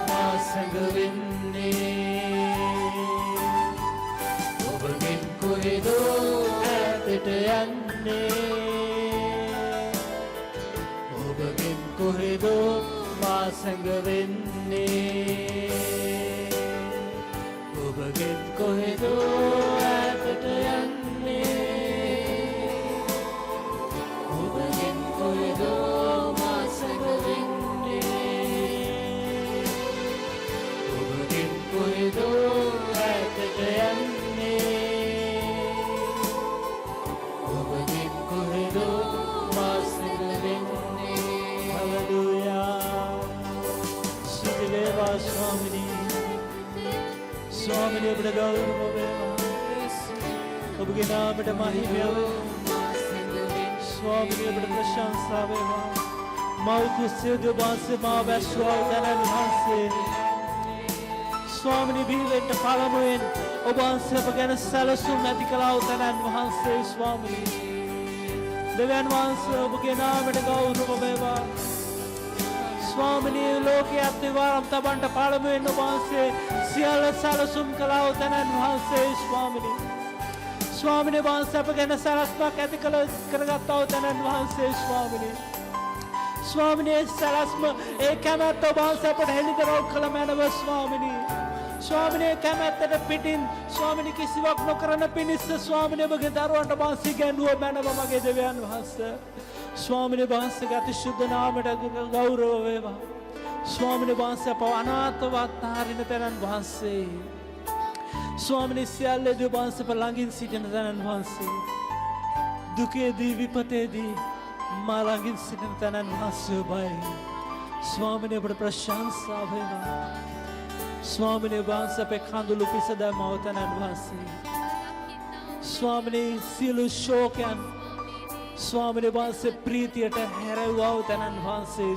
[SPEAKER 1] මා සැඟවෙන්නේ ඔබගෙන් කොහෙදෝ ඈතට යන්නේ ඔබගෙන් කොහෙදෝ මා සැඟවෙන්නේ ඔබගෙන් කොහෙදෝ ඈතට යන්නේ ඔබගෙන් කොහෙදෝ මා සැඟවෙන්නේ ඔබගෙන් කොහෙදෝ ඈතට යන්නේ ඔබගෙන් කොහෙදෝ මා සැඟවෙන්නේ හලෙලූයා ස්තුති වේවා ස්වාමිනී ස්වාමිනේ ඔබට ගෞරව වේවා ඔබගේ නාමයට මහිමය වේවා ස්වාමිනේ ඔබට ප්‍රශංසා වේවා මව් කුසිය දෙවාසේ මා වැස්වා දනන් වහන්සේ ස්වාමිනේ බිහිවෙන්න පළමුවෙන් ඔබ වහන්සේ අප ගැන සැලසුම් ඇති කළා වූ දනන් වහන්සේ ස්වාමිනේ දෙවියන් වහන්සේ ඔබගේ නාමයට ගෞරව වේවා ස්වාමිනේ ලෝකයේ අත්විවරම් තබන්ට පළමුවෙන් ඔබ වහන්සේ සියල්ල සැලසුම් කළා වූ තැනන් වහන්සේ ස්වාමිනේ වහන්සේ අප ගැන සැලස්මක් ඇති කරගත්තා වූ තැනන් වහන්සේ ස්වාමිනේ සැලස්ම ඒ කැමැත්ත ඔබ වහන්සේ අපට හෙළිදරව් කළ මැනව ස්වාමිනේ කැමැත්තට පිටින් ස්වාමිනේ කිසිවක් නොකරන පිණිස ස්වාමිනේ ඔබගේ දරුවන්ට ඔබ වහන්සේ ඉගැන්වුව මැනව මගේ දෙවියන් වහන්සේ ස්වාමිනේ වහන්සේගේ අතිශුද්ධ නාමයට ගෞරව වේවා ස්වාමිනේ වහන්සේ අපව අනාථව අත්හරින තැනන් වහන්සේ ස්වාමිනේ සියල්ලේදී වහන්සේ අප ළඟින් සිටින තැනන් වහන්සේ දුකේදී විපතේදී මා ළඟින් සිටින තැනන් වහන්සේ ඔබයි ස්වාමිනේ ඔබට ප්‍රශංසා වේවා ස්වාමිනේ වහන්සේ අපේ කඳුළු පිස දැමව තැනන් වහන්සේ ස්වාමිනේ සියලු ශෝකයන් ස්වාමිනේ වහන්සේ ප්‍රීතියට හැරවුවා වූ තැනන් වහන්සේ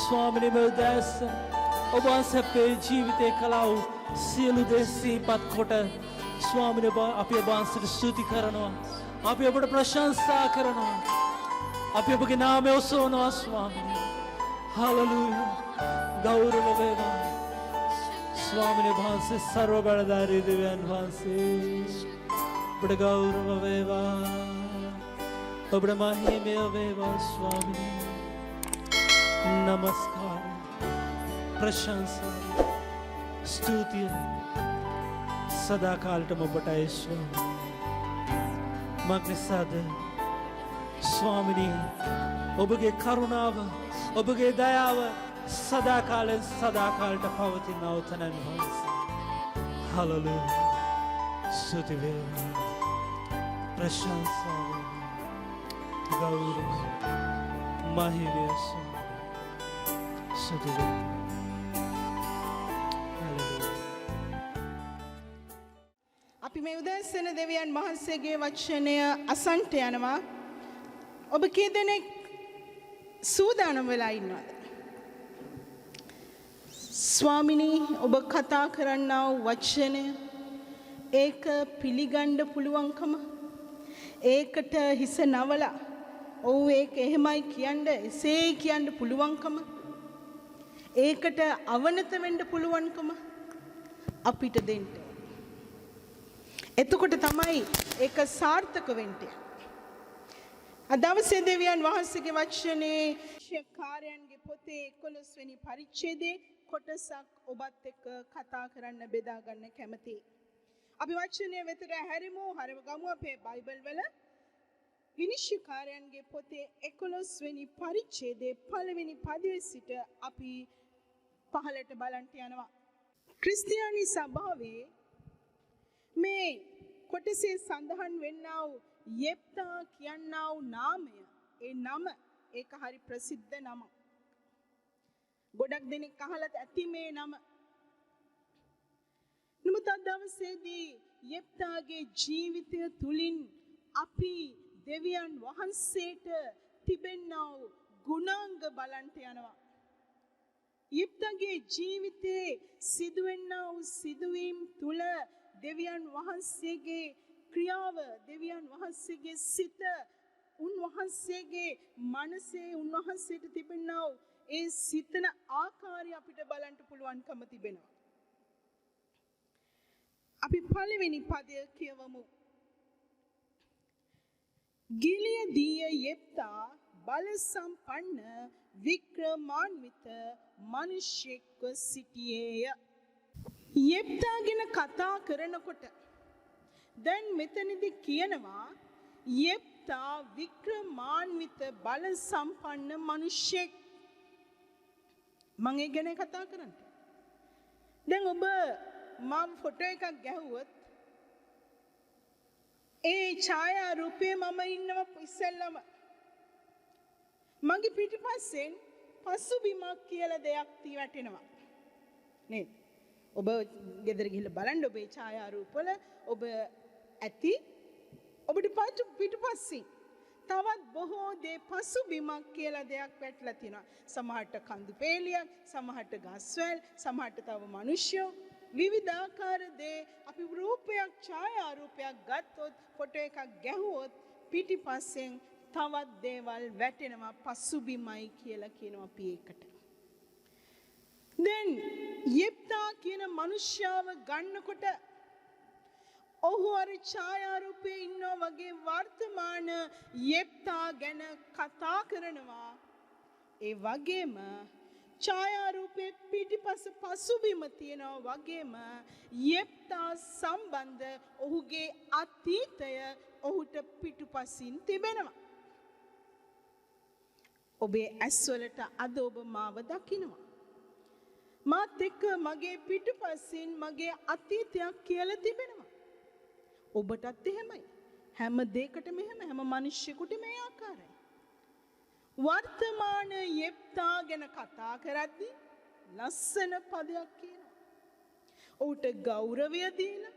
[SPEAKER 1] ස්වාමිනේ මෙවදාස ඔබ වහන්සේ අපේ ජීවිතේ කළා වූ සියලු දේ සිහිපත් කොට ස්වාමිනේ අපි ඔබ වහන්සේට ස්තුති කරනවා අපි ඔබට ප්‍රශංසා කරනවා අපි ඔබගේ නාමය ඔසවනවා ස්වාමිනේ හලෙලූයා ගෞරව වේවා ස්වාමිනේ වහන්සේ සර්ව බලධාරී දෙවියන් වහන්සේ ඔබට ගෞරව වේවා ඔබට මහිමය වේවා ස්වාමිනේ නමස්කාර ප්‍රශංසා ස්තුතිය සදාකාලටම ඔබටයි ස්වාමී මක්නිසාද ස්වාමිනේ ඔබගේ කරුණාව ඔබගේ දයාව සදාකාලෙන් සදාකාලට පවතින අවතනන් වහන්සේ හලෙලූයා ස්තුති වේවා ප්‍රශංසා වේවා ගෞරව මහිමය ස්තුති වේවා
[SPEAKER 3] අපි මේ උදෑසන දෙවියන් වහන්සේගේ වචනය අසන්ට යනවා. ඔබ කී දෙනෙක් සූදානම් වෙලා ඉන්නවද? ස්වාමිනී ඔබ කතා කරන්නා වූ වචනය ඒක පිළිගන්න පුළුවන්කම ඒකට හිස නවලා ඔව් ඒක එහෙමයි කියන්න එසේ කියන්න පුළුවන්කම ඒකට අවනත වෙන්න පුළුවන්කම අපිට දෙන්න. එතකොට තමයි ඒක සාර්ථක වෙන්නේ. අදවසේ දෙවියන් වහන්සේගේ වචනේ ශිෂ්‍යකාරයන්ගේ පොතේ 11 වෙනි පරිච්ඡේදයේ කොටසක් ඔබත් එක්ක කතා කරන්න බෙදා ගන්න කැමතියි. අපි වචනය වෙතට හැරිමු. හරව ගමු අපේ බයිබල් වල විනිශ්චයකාරයන්ගේ පොතේ 11 වෙනි පරිච්ඡේදයේ පළවෙනි පදයේ සිට අපි පහළට බලන්න යනවා. ක්‍රිස්තියානි සභාවේ මේ කොටසේ සඳහන් වෙන්නා වූ යෙප්තා කියනා වූ නාමය, ඒ නම ඒක හරි ප්‍රසිද්ධ නමක්. ගොඩක් දෙනෙක් අහලා ඇති මේ නම. නමුත් අද දවසේදී යෙප්තාගේ ජීවිතය තුලින් අපි දෙවියන් වහන්සේට තිබෙනා වූ ගුණාංග බලන්ට යනවා. යෙප්තාගේ ජීවිතයේ සිදුවෙනා වූ සිදුවීම් තුල දෙවියන් වහන්සේගේ ක්‍රියාව, දෙවියන් වහන්සේගේ සිත, උන්වහන්සේගේ මනසේ උන්වහන්සේට තිබෙනා වූ ඒ සිතන ආකාරය අපිට බලන්න පුළුවන්කම තිබෙනවා. අපි පළවෙනි පදය කියවමු. ගිලියදීය යෙප්තා බල සම්පන්න වික්‍රමාන්විත මිනිසෙක්ව සිටියේය. යෙප්තා ගැන කතා කරනකොට දැන් මෙතනදී කියනවා යෙප්තා වික්‍රමාන්විත බල සම්පන්න මිනිසෙක්. මම ඒ ගැන කතා කරන්නේ. දැන් ඔබ මම ෆොටෝ එකක් ගැහුවොත් ඒ ඡායා රූපේ මම ඉන්නව ඉස්සෙල්ලම මගේ පිටිපස්සෙන් පසුබිමක් කියලා දෙයක් වැටෙනවා නේද? ඔබ ගෙදර ගිහිල්ලා බලන්න ඔබේ ඡායා රූපවල ඔබ ඇති ඔබට පිටිපස්සෙන් තවත් බොහෝ දේ පසුබිමක් කියලා දෙයක් වැටලා තියෙනවා. සමහරට කඳු පෙළියක්, සමහරට ගස්වැල්, සමහරට තව මිනිස්සු විවිධාකාර දේ අපි රූපයක් ඡායා රූපයක් ගත්තොත් ෆොටෝ එකක් ගැහුවොත් පිටිපස්සෙන් තවත් දේවල් වැටෙනවා පසුබිමයි කියලා කියනවා අපි ඒකට. දැන් යෙප්තා කියන මිනිස්යාව ගන්නකොට ඔහු අර ඡායා රූපේ ඉන්නා වගේ වර්තමාන යෙප්තා ගැන කතා කරනවා. ඒ වගේම ඡායා රූපේ පිටිපස්ස පසුබිම තියෙනවා වගේම යෙප්තා සම්බන්ධ ඔහුගේ අතීතය ඔහුට පිටුපසින් තිබෙනවා. ඔබේ ඇස්වලට අද ඔබ මාව දකිනවා. මාත් එක්ක මගේ පිටුපසින් මගේ අතීතයක් කියලා තිබෙනවා. ඔබටත් එහෙමයි. හැම දෙයකටම එහෙම, හැම මිනිස්සෙකුට මේ ආකාරයි. වර්තමාන යෙප්තා ගැන කතා කරද්දී ලස්සන පදයක් කියනවා. ඔහුට ගෞරවය දීලා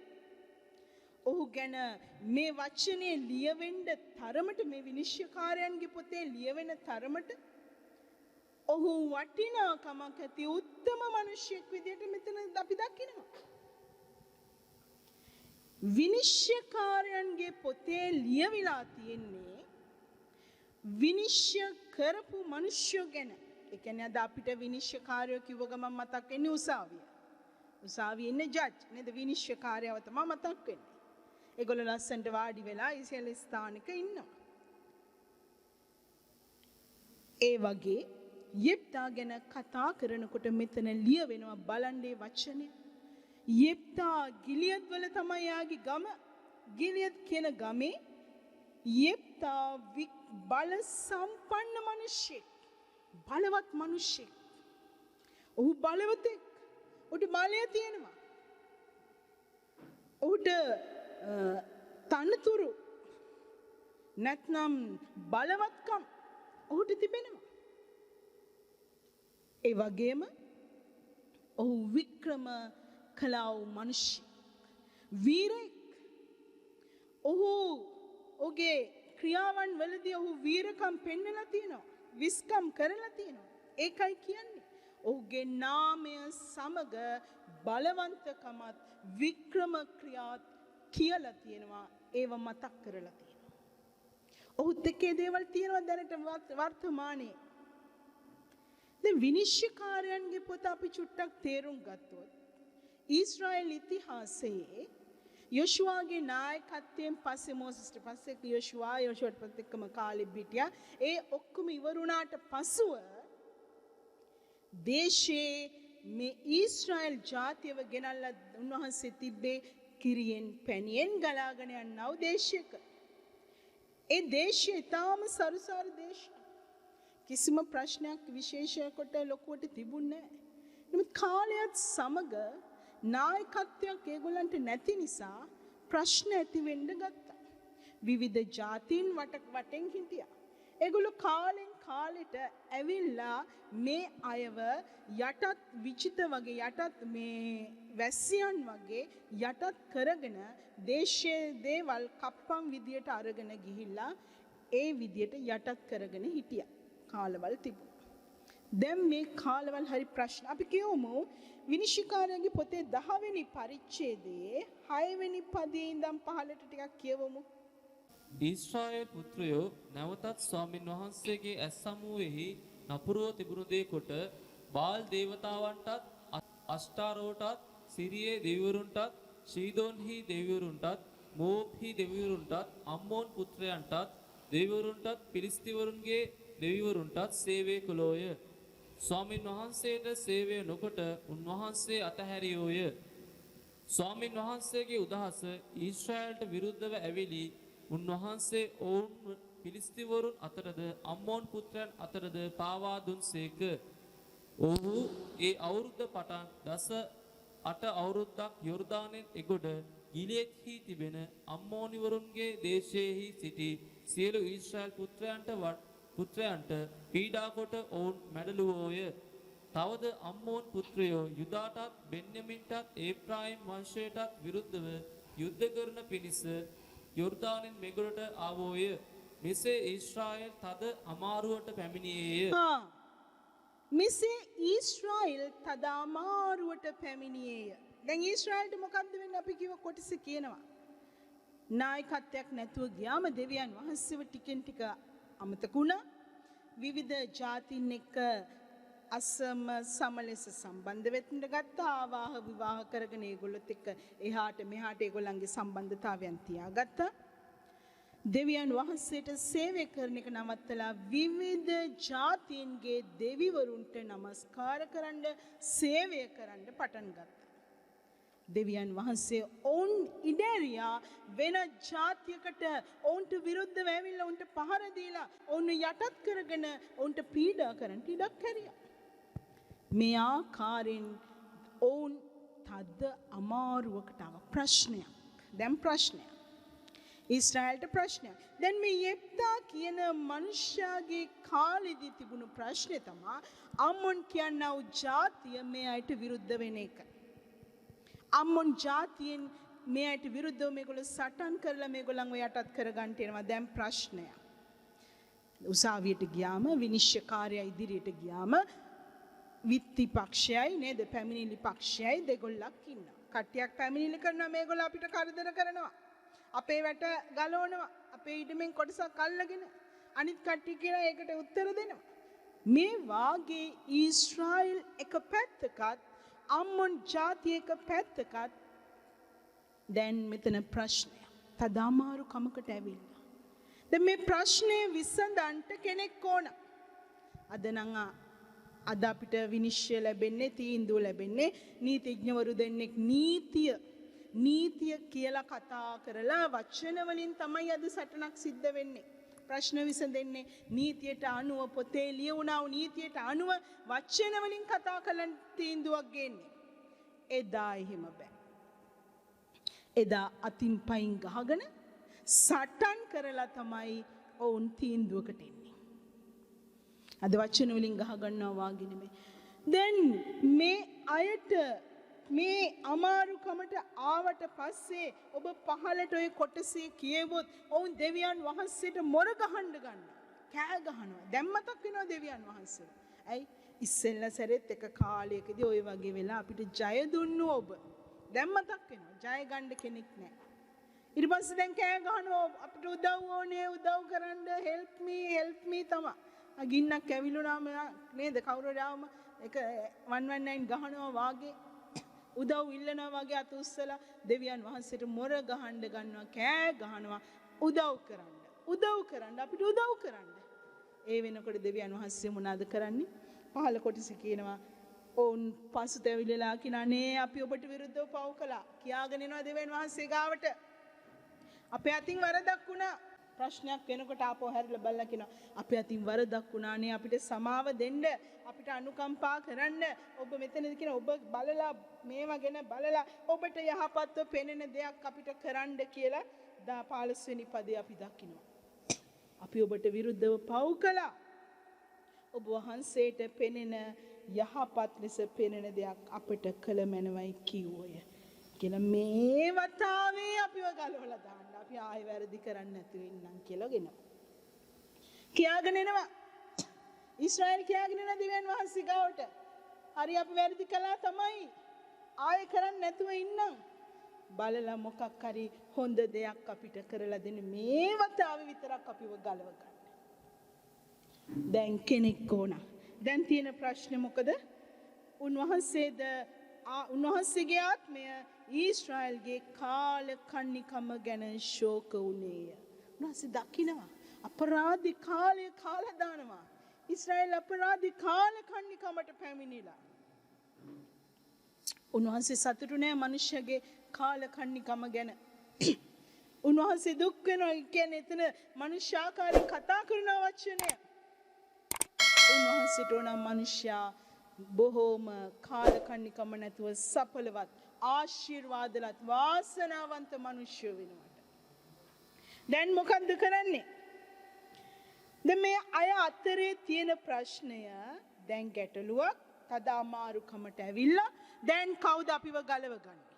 [SPEAKER 3] ඔහු ගැන මේ වචනේ ලියවෙන්න තරමට, මේ විනිශ්චයකාරයන්ගේ පොතේ ලියවෙන තරමට ඔහු වටිනාකමක් ඇති උත්තම මිනිසෙක් විදිහට මෙතන අපි දකිනවා. විනිශ්චයකාරයන්ගේ පොතේ ලියවිලා තියෙන්නේ විනිශ්චය කරපු මිනිස්සු ගැන. ඒ කියන්නේ අද අපිට විනිශ්චයකාරයෝ කිව්ව ගමන් මතක් වෙන්නේ උසාවිය. උසාවියේ ඉන්න ජජ් නේද? විනිශ්චයකාරයව තමයි මතක් වෙන්නේ. ඒගොල්ලෝ ලස්සනට වාඩි වෙලා ඉසෙල් ස්ථානික ඉන්නවා. ඒ වගේ යෙප්තා ගැන කතා කරනකොට මෙතන ලියවෙනවා බලන්නේ වචනේ. යෙප්තා ගිලියද් වල තමයි යාගේ ගම. ගිලියද් කියන ගමේ යෙප්තා බල සම්පන්න මිනිසෙක්, බලවත් මිනිසෙක්. ඔහු බලවතෙක්. ඔහුට බලය තියෙනවා. ඔහුට තනතුරු නැත්නම් බලවත්කම් ඔහුට තිබෙනවා. ඒ වගේම ඔහු වික්‍රම කළා වූ මිනිසෙක්, වීරෙක්. ඔහුගේ ක්‍රියාවන් වලදී ඔහු වීරකම් පෙන්නලා තියෙනවා, විස්කම් කරලා තියෙනවා. ඒකයි කියන්නේ ඔහුගේ නාමය සමග බලවන්තකමත් වික්‍රම ක්‍රියාත් කියලා තියෙනවා. ඒව මතක් කරලා තියෙනවා. ඔහුත් එක්ක ඒ දේවල් තියෙනවා දැනට වර්තමානයේ. දැන් විනිශ්චයකාරයන්ගේ පොත අපි චුට්ටක් තේරුම් ගත්තොත් ඊශ්‍රායෙල් ඉතිහාසයේ යොෂුවාගේ නායකත්වයෙන් පස්සේ මෝසස්ට පස්සේ යොෂුවාට පස්සේ එක්කම කාලෙ හිටියා. ඒ ඔක්කොම ඉවරුණාට පසුව දේශයේ මේ ඊශ්‍රායෙල් ජාතියව ගෙනල්ලා උන්වහන්සේ තිබ්බේ කිරියෙන් පැණියෙන් ගලාගෙන යනව දේශයක. ඒ දේශය ඊටාම සරුසාර දේශය. කිසිම ප්‍රශ්නයක් විශේෂයකට ලොකුවට තිබුණේ නැහැ. නමුත් කාලයත් සමග නායකත්වයක් ඒගොල්ලන්ට නැති නිසා ප්‍රශ්න ඇති වෙන්න ගත්තා. විවිධ ජාතීන් වටෙන් හිටියා. ඒගොල්ලෝ කාලෙන් කාලෙට ඇවිල්ලා මේ අයව යටත් විචිත වගේ යටත් මේ වැස්සියන් වගේ යටත් කරගෙන දේශයේ දේවල් කප්පම් විදියට අරගෙන ගිහිල්ලා ඒ විදියට යටත් කරගෙන හිටියා. කාලවල් තිබුණා. දැන් මේ කාලවල් හරි ප්‍රශ්න. අපි කියමු විනිශ්චයකාරයන්ගේ පොතේ 10 වෙනි පරිච්ඡේදයේ 6 වෙනි පදයේ ඉඳන් 15ට ටිකක් කියවමු.
[SPEAKER 4] ඊශ්‍රායෙල් පුත්‍රයෝ නැවතත් ස්වාමින් වහන්සේගේ ඇස් සමුවේහි නපුරව තිබුණු දේ කොට බාල් දේවතාවන්ටත් අෂ්ටාරෝටත් සිරියේ දෙවිවරුන්ටත් ශීදෝන්හි දෙවිවරුන්ටත් මෝබ්හි දෙවිවරුන්ටත් අම්මෝන් පුත්‍රයන්ටත් දෙවිවරුන්ටත් පිලිස්තිවරුන්ගේ දෙවිවරුන්ටත් සේවය කළෝය. ස්වාමින් වහන්සේට සේවය නොකොට උන්වහන්සේ අතහැරියෝය. ස්වාමින් වහන්සේගේ උදහස ඊශ්‍රායල්ට විරුද්ධව ඇවිලි උන්වහන්සේ ඔවුන් පිලිස්තිවරුන් අතරද අම්මෝන් පුත්‍රයන් අතරද පාවා දුන්සේක. ඔහු ඒ අවුරුද්ද පටන් 8 අවුරුද්දක් යොර්දානෙන් එගොඩ ගිලෙත්හි තිබෙන අම්මෝනිවරුන්ගේ දේශයෙහි සිටි සියලු ඊශ්‍රායල් පුත්‍රයන්ට පීඩා කොට ඔවුන් මැඩලුවෝය. තවද අම්මෝන් පුත්‍රයෝ යුදාටත් බෙන්යමින්ටත් ඒප්‍රායිම් වංශයටත් විරුද්ධව යුද්ධ කරන පිණිස යොර්දානෙන් මෙගොඩට ආවෝය. මෙසේ ඊශ්‍රායෙල් තද අමාරුවට පැමිණියේය.
[SPEAKER 3] මෙසේ ඊශ්‍රායෙල් තද අමාරුවට පැමිණියේය. දැන් ඊශ්‍රායෙල්ට මොකක්ද වෙන්නේ? අපි කිව්ව කොටස කියනවා. නායකත්වයක් නැතුව ගියාම දෙවියන් වහන්සේව ටිකෙන් ටික අමතක වුණා. විවිධ ජාතීන් එක්ක සම ලෙස සම්බන්ධ වෙන්න ගත්තා. ආවාහ විවාහ කරගෙන ඒගොල්ලොත් එක්ක එහාට මෙහාට ඒගොල්ලන්ගේ සම්බන්ධතාවයන් තියාගත්තා. දෙවියන් වහන්සේට සේවය කරන එක නවත්තලා විවිධ ජාතීන්ගේ දෙවිවරුන්ට නමස්කාර කරන්න සේවය කරන්න පටන් ගත්තා. දෙවියන් වහන්සේ ඔවුන් ඉඩරියා වෙන ජාතියකට ඔවුන්ට විරුද්ධව ඇවිල්ලා ඔවුන්ට පහර දීලා ඔවුන් යටත් කරගෙන ඔවුන්ට පීඩා කරන්න ඉඩක් හැරියා. මේ ආකාරයෙන් ඔවුන් තද අමාරුවකට ආව. ප්‍රශ්නයක්. දැන් ප්‍රශ්නයක්. ඊශ්‍රායෙල්ට ප්‍රශ්නයක්. දැන් මේ යෙප්තා කියන මනුෂ්‍යයාගේ කාලෙදී තිබුණු ප්‍රශ්නේ තමයි අම්මොන් කියනව ජාතිය මේ අයට විරුද්ධ වෙන එක. අම්මොන් ජාතියෙන් මේ අයට විරුද්ධව මේගොල්ලෝ සටන් කරලා මේගොල්ලන්ව යටත් කරගන්න එනවා. දැන් ප්‍රශ්නය. උසාවියට ගියාම විනිශ්චයකාරයා ඉදිරියට ගියාම විත්ති පක්ෂයයි නේද පැමිණිලි පක්ෂයයි දෙගොල්ලක් ඉන්නවා. කට්ටියක් පැමිණිලි කරනවා මේගොල්ලෝ අපිට කරදර කරනවා. අපේ වැට ගලවනවා. අපේ ඉඩමෙන් කොටසක් අල්ලගෙන අනිත් කට්ටිය කියලා ඒකට උත්තර දෙනවා. මේ වාගේ ඊශ්‍රායෙල් එක පැත්තකත් අම්මොන් ජාතිය එක පැත්තකත් දැන් මෙතන ප්‍රශ්නය. තද අමාරු කමකට ඇවිල්ලා. දැන් මේ ප්‍රශ්නේ විසඳන්න කෙනෙක් ඕන. අද අපිට විනිශ්චය ලැබෙන්නේ තීන්දුව ලැබෙන්නේ නීතිඥවරු දෙන්නෙක් නීතිය කියලා කතා කරලා වචන වලින් තමයි අද සටනක් සිද්ධ වෙන්නේ. ප්‍රශ්න විසඳෙන්නේ නීතියට අනුව පොතේ ලියවුණා වූ නීතියට අනුව වචන වලින් කතා කරලා තීන්දුවක් ගන්නේ. එදා එහෙම බෑ. එදා අතින් පයින් ගහගෙන සටන් කරලා තමයි ඔවුන් තීන්දුවකට එන්නේ. අද වචන වලින් ගහ ගන්නවා වගේ නෙමෙයි. දැන් මේ අයට මේ අමාරුකමට ආවට පස්සේ ඔබ පහලට ඔය කොටසේ කියවොත් ඔවුන් දෙවියන් වහන්සේට මොර ගහන්න ගන්නවා. කෑ ගහනවා. දැන් මතක් වෙනවා දෙවියන් වහන්සේ. ඇයි ඉස්සෙල්ලා සැරෙත් එක කාලයකදී ඔය වගේ වෙලා අපිට ජය දුන්නු ඔබ. දැන් මතක් වෙනවා. ජය ගන්න කෙනෙක් නැහැ. ඊට පස්සේ දැන් කෑ ගහනවා අපිට උදව් ඕනේ උදව් කරන්න help me තමයි. ගින්නක් ඇවිලුනාම නේද කවුරු හරි ආවම ඒක 119 ගහනවා වාගේ උදව් ඉල්ලනවා වාගේ අත උස්සලා දෙවියන් වහන්සේට මොර ගහන්න ගන්නවා කෑ ගහනවා උදව් කරන්න අපිට උදව් කරන්න. ඒ වෙනකොට දෙවියන් වහන්සේ මොනවද කරන්නේ? පහළ කොටස කියනවා ඔවුන් පසුතැවිලිලා කිනානේ අපි ඔබට විරුද්ධව පව් කළා. කියාගෙන යනවා දෙවියන් වහන්සේ ගාවට. අපේ අතින් වරදක් වුණා. ප්‍රශ්නයක් වෙනකොට ආපහු හැරිලා බලලා කියනවා අපේ අතින් වරදක් වුණානේ අපිට සමාව දෙන්න අපිට අනුකම්පා කරන්න. ඔබ මෙතනදී කියන ඔබ බලලා මේවා ගැන බලලා ඔබට යහපත්ව පෙනෙන දෙයක් අපිට කරන්න කියලා 15 වෙනි පදේ අපි දකිනවා. අපි ඔබට විරුද්ධව පව් කළා. ඔබ වහන්සේට පෙනෙන යහපත් ලෙස පෙනෙන දෙයක් අපිට කළ මැනවයි කිව්වය. කියලා මේ වතාවේ අපිව ගලවලා දාන්න. අපි ආයෙ වැරදි කරන්නේ නැතුව ඉන්නම් කියලා ගෙනවා. කියාගෙන එනවා. ඊශ්‍රායල් කියාගෙන එන දෙවියන් වහන්සේ ගාවට. හරි අපි වැරදි කළා තමයි. ආයෙ කරන්නේ නැතුව ඉන්නම්. බලලා මොකක් හරි හොඳ දෙයක් අපිට කරලා දෙන්න මේ වතාවේ විතරක් අපිව ගලව ගන්න. දැන් කෙනෙක් ඕන. දැන් තියෙන ප්‍රශ්නේ මොකද? උන්වහන්සේගේ ආත්මය ඊශ්‍රායල්ගේ කාලකන්නිකම ගැන ශෝක වුණේය. උන්වහන්සේ දකිනවා අපරාධි කාලය කාලා දානවා. ඊශ්‍රායල් අපරාධි කාලකන්නිකමට පැමිණිලා. උන්වහන්සේ සතුටු නෑ මනුෂ්‍යගේ කාලකන්නිකම ගැන. උන්වහන්සේ දුක් වෙනවා කියන්නේ එතන මනුෂ්‍යාකාරයෙන් කතා කරන වචනය. උන්වහන්සේට ඕන මනුෂ්‍යයා බොහෝම කාලකන්නිකම නැතුව සඵලවත් ආශිර්වාදලත් වාසනාවන්ත මනුෂ්‍ය වෙනවට. දැන් මොකද්ද කරන්නේ? දැන් මේ අය අතරේ තියෙන ප්‍රශ්නය දැන් ගැටලුවක් තද අමාරුකමට ඇවිල්ලා දැන් කවුද අපිව ගලවගන්නේ?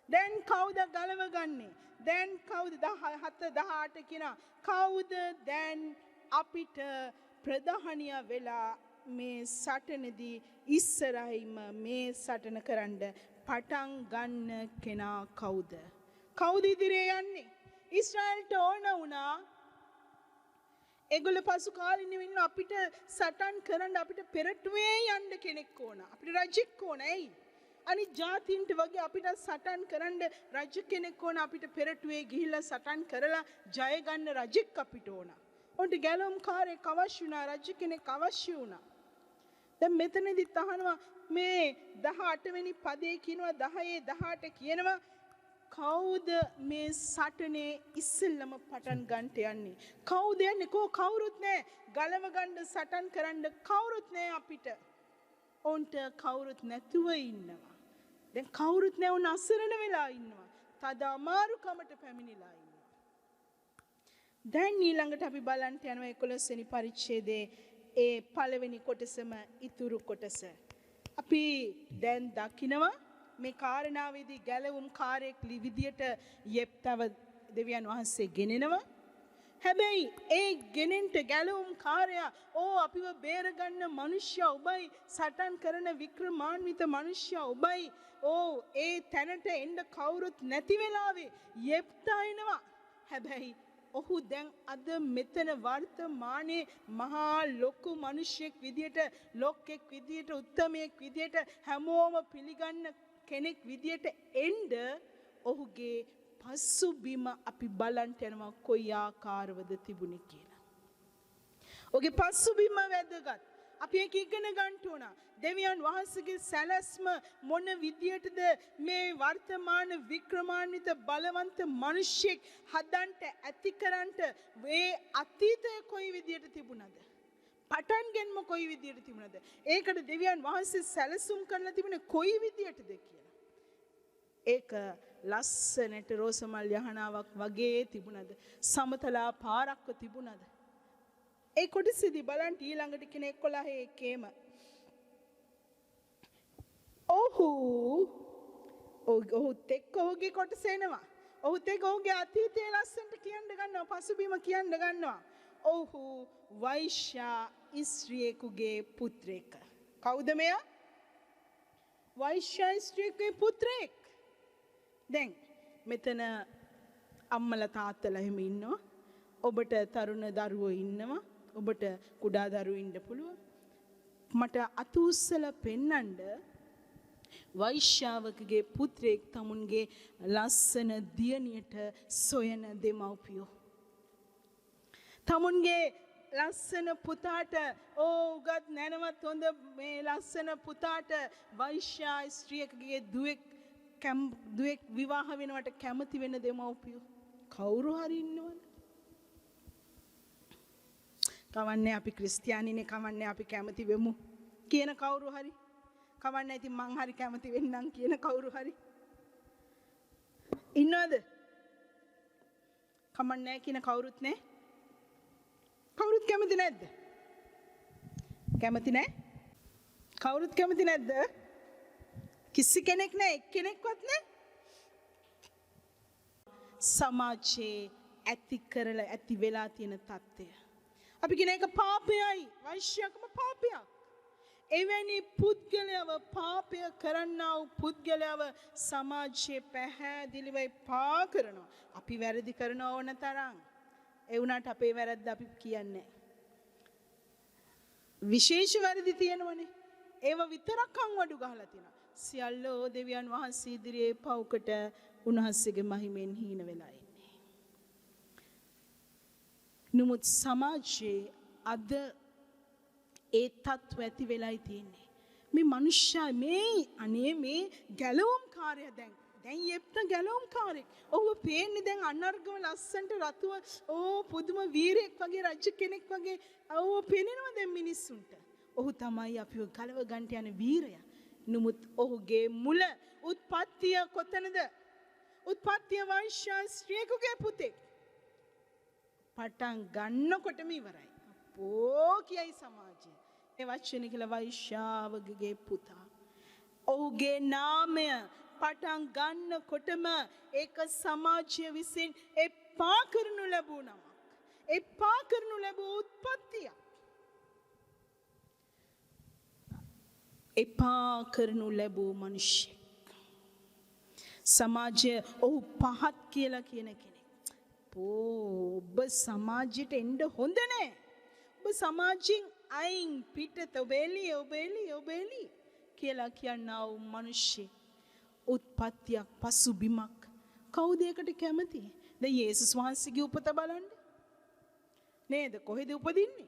[SPEAKER 3] දැන් කවුද ගලවගන්නේ? දැන් කවුද 17 18 කියන කවුද දැන් අපිට ප්‍රධානිය වෙලා මේ සටනදී ඉස්සරහින්ම මේ සටන කරන්න පටන් ගන්න කෙනා කවුද? කවුද ඉදිරියේ යන්නේ? ඊශ්‍රායල්ට ඕන වුණා ඒගොල්ලෝ පසු කාලිනව ඉන්න අපිට සටන් කරන්න අපිට පෙරටුවේ යන්න කෙනෙක් ඕන. අපිට රජෙක් ඕන. ඇයි? අනිත් ජාතීන්ට වගේ අපිට සටන් කරන්න රජ කෙනෙක් ඕන. අපිට පෙරටුවේ ගිහිල්ලා සටන් කරලා ජය ගන්න රජෙක් අපිට ඕන. උන්ට ගැලුම්කාරයෙක් අවශ්‍ය වුණා. රජ කෙනෙක් අවශ්‍ය වුණා. දැන් මෙතනදිත් අහනවා මේ 18 වෙනි පදේ කියනවා 10 18 කියනවා කවුද මේ සටනේ ඉස්සෙල්ලම පටන් ගන්නට යන්නේ? කවුද යන්නේ? කවුරුත් නැහැ. ගලව ගන්න සටන් කරන්න කවුරුත් නැහැ අපිට. ඔන්ට කවුරුත් නැතුව ඉන්නවා. දැන් කවුරුත් නැහැ උන් අසරණ වෙලා ඉන්නවා. තද අමාරුකමට පැමිණිලා ඉන්නවා. දැන් ඊළඟට අපි බලන්න යනවා 11 වෙනි පරිච්ඡේදයේ ඒ පළවෙනි කොටසම ඉතුරු කොටස. අපි දැන් දකිනවා මේ කාරණාවේදී ගැලවුම් කාර්යයක් විදියට යෙප්තව දෙවියන් වහන්සේ ගෙනෙනවා. හැබැයි ඒ ගෙනෙන්න ගැලවුම් කාර්යය අපිව බේරගන්න මිනිස්සයා ඔබයි සටන් කරන වික්‍රමාන්විත මිනිස්සයා ඔබයි ඒ තැනට එන්න කවුරුත් නැති වෙලාවේ යෙප්තා එනවා. හැබැයි ඔහු දැන් අද මෙතන වර්තමානයේ මහා ලොකු මිනිසෙක් විදියට ලොක්ෙක් විදියට උත්තමයෙක් විදියට හැමෝම පිළිගන්න කෙනෙක් විදියට එන්න ඔහුගේ පසුබිම අපි බලන්ට යනවා කොයි ආකාරවද තිබුණේ කියලා. ඔහුගේ පසුබිම වැදගත්. අපි ඒක ඉගෙන ගන්න ඕන. දෙවියන් වහන්සේගේ සැලැස්ම මොන විදියටද මේ වර්තමාන වික්‍රමාන්විත බලවන්ත මිනිසෙක් හදන්ට ඇතිකරන්ට මේ අතීතය කොයි විදියට තිබුණද? පටන් ගැනීම කොයි විදියට තිබුණද? ඒකට දෙවියන් වහන්සේ සැලසුම් කරලා තිබුණේ කොයි විදියටද කියලා. ඒක ලස්සනට රෝසමල් යහනාවක් වගේ තිබුණද? සමතලා පාරක්ව තිබුණද? ඒ කොටසදී බලන්න ඊළඟට කියන 11 එකේම ඔහුත් එක්ක ඔහුගේ කොටස එනවා. ඔහුත් එක්ක ඔහුගේ අතීතයේ ලස්සනට කියන්න ගන්නවා. පසුබිම කියන්න ගන්නවා. ඔහු වෛශ්‍යා ස්ත්‍රියෙකුගේ පුත්‍රයෙක්. කවුද මෙයා? වෛශ්‍යා ස්ත්‍රියෙකුගේ පුත්‍රයෙක්. දැන් මෙතන අම්මලා තාත්තලා එහෙම ඉන්නවා. ඔබට තරුණ දරුවෝ ඉන්නවා. ඔබට කුඩා දරුවෝ ඉන්න පුළුවන්. මට අත උස්සලා පෙන්නන්න වෛශ්‍යාවකගේ පුත්‍රයෙක් තමුන්ගේ ලස්සන දියණියට සොයන දෙමව්පියෝ. තමුන්ගේ ලස්සන පුතාට උගත් නැනවත් හොඳ මේ ලස්සන පුතාට වෛශ්‍යා ස්ත්‍රියකගේ දුවෙක් විවාහ වෙනවට කැමති වෙන දෙමව්පියෝ කවුරු හරි ඉන්නවද? කවන්නේ අපි ක්‍රිස්තියානිනේ, කවන්නේ අපි කැමති වෙමු කියන කවුරු හරි, කවන්නේ ඉතින් මං හරි කැමති වෙන්නම් කියන කවුරු හරි ඉන්නවද? කමන්නේ කියන කවුරුත් නැහැ. කවුරුත් කැමති නැද්ද? කැමති නැහැ? කවුරුත් කැමති නැද්ද? කිසි කෙනෙක් නැහැ, එක්කෙනෙක්වත් නැහැ. සමාජයේ ඇති කරලා ඇති වෙලා තියෙන தත්ත්වය. අපි කියන එක පාපයයි, වෛශ්‍යකම පාපයක්. එවැනි පුද්ගලයව පාපය කරන්නා වූ පුද්ගලයව සමාජයේ පැහැදිලිව පා කරනවා. අපි වැරදි කරන ඕන තරම්. ඒ වුණාට අපේ වැරද්ද අපි කියන්නේ. විශේෂ වැරදි තියෙනවනේ. ඒව විතරක් අංවඩු ගහලා තිනවා. සියල්ලෝ දෙවියන් වහන්සේ ඉදිරියේ පව්කට උන්වහන්සේගේ මහිමෙන් හීන වෙලා ඉන්නේ. නමුත් සමාජයේ අද ඒ තත්ත්ව ඇති වෙලයි තියෙන්නේ. මේ මනුෂ්‍යයා මේ ගැලවුම්කාරය දැන් යෙප්ත ගැලවුම්කාරයෙක්. ඔහු පේන්නේ දැන් අනර්ගම ලස්සන්ට රතුව පුදුම වීරයෙක් වගේ, රජ කෙනෙක් වගේ ඔහු පේනවා දැන් මිනිස්සුන්ට. ඔහු තමයි අපිව ගලව ගන්නට යන වීරයා. නමුත් ඔහුගේ මුල උත්පත්තිය කොතනද? උත්පත්තිය වෛශ්‍ය ස්ත්‍රියකගේ පුතෙක්. පටන් ගන්නකොටම ඉවරයි. අපෝ කියයි සමාජය. ඒ වචනේ කියලා වෛශ්‍යාවගේ පුතා. ඔහුගේ නාමය පටන් ගන්නකොටම ඒක සමාජය විසින් එපා කරනු ලැබූ නමක්. එපා කරනු ලැබූ උත්පත්තියක්. එපා කරනු ලැබූ මිනිසෙක්. සමාජය ඔහු පහත් කියලා කියන කෙනෙක්. ඔබ සමාජයට එන්න හොඳ නැහැ. ඔබ සමාජයෙන් අයින් පිටත ඔබ එළිය කියලා කියනා වූ මිනිසෙක්. උත්පත්තියක්, පසුබිමක්. කවුද ඒකට කැමති? දැන් යේසුස් වහන්සේගේ උපත බලන්න. නේද? කොහෙද උපදින්නේ?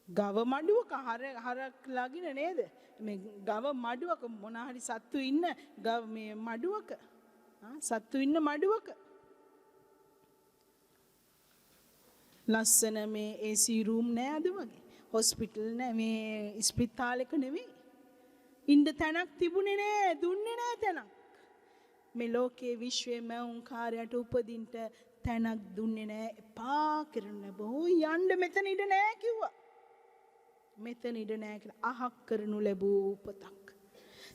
[SPEAKER 3] ගව මඩුවක හරක් ළඟින නේද? මේ ගව මඩුවක මොන හරි සත්තු ඉන්න මේ මඩුවක. සත්තු ඉන්න මඩුවක. ලස්සන මේ AC රූම් නෑ අද වගේ. හොස්පිටල් නෑ, මේ ස්පිතාලෙක නෙවෙයි. ඉන්න තැනක් තිබුණේ නෑ, දුන්නේ නෑ තැනක්. මේ ලෝකයේ විශ්වයේ මවුන් කාර්යයට උපදින්න තැනක් දුන්නේ නෑ. එපා කරන බොහෝ යන්න මෙතන ඉඳ නෑ කිව්වා. මෙතන ඉඳ නෑ කියලා අහක් කරනු ලැබූ උපතක්.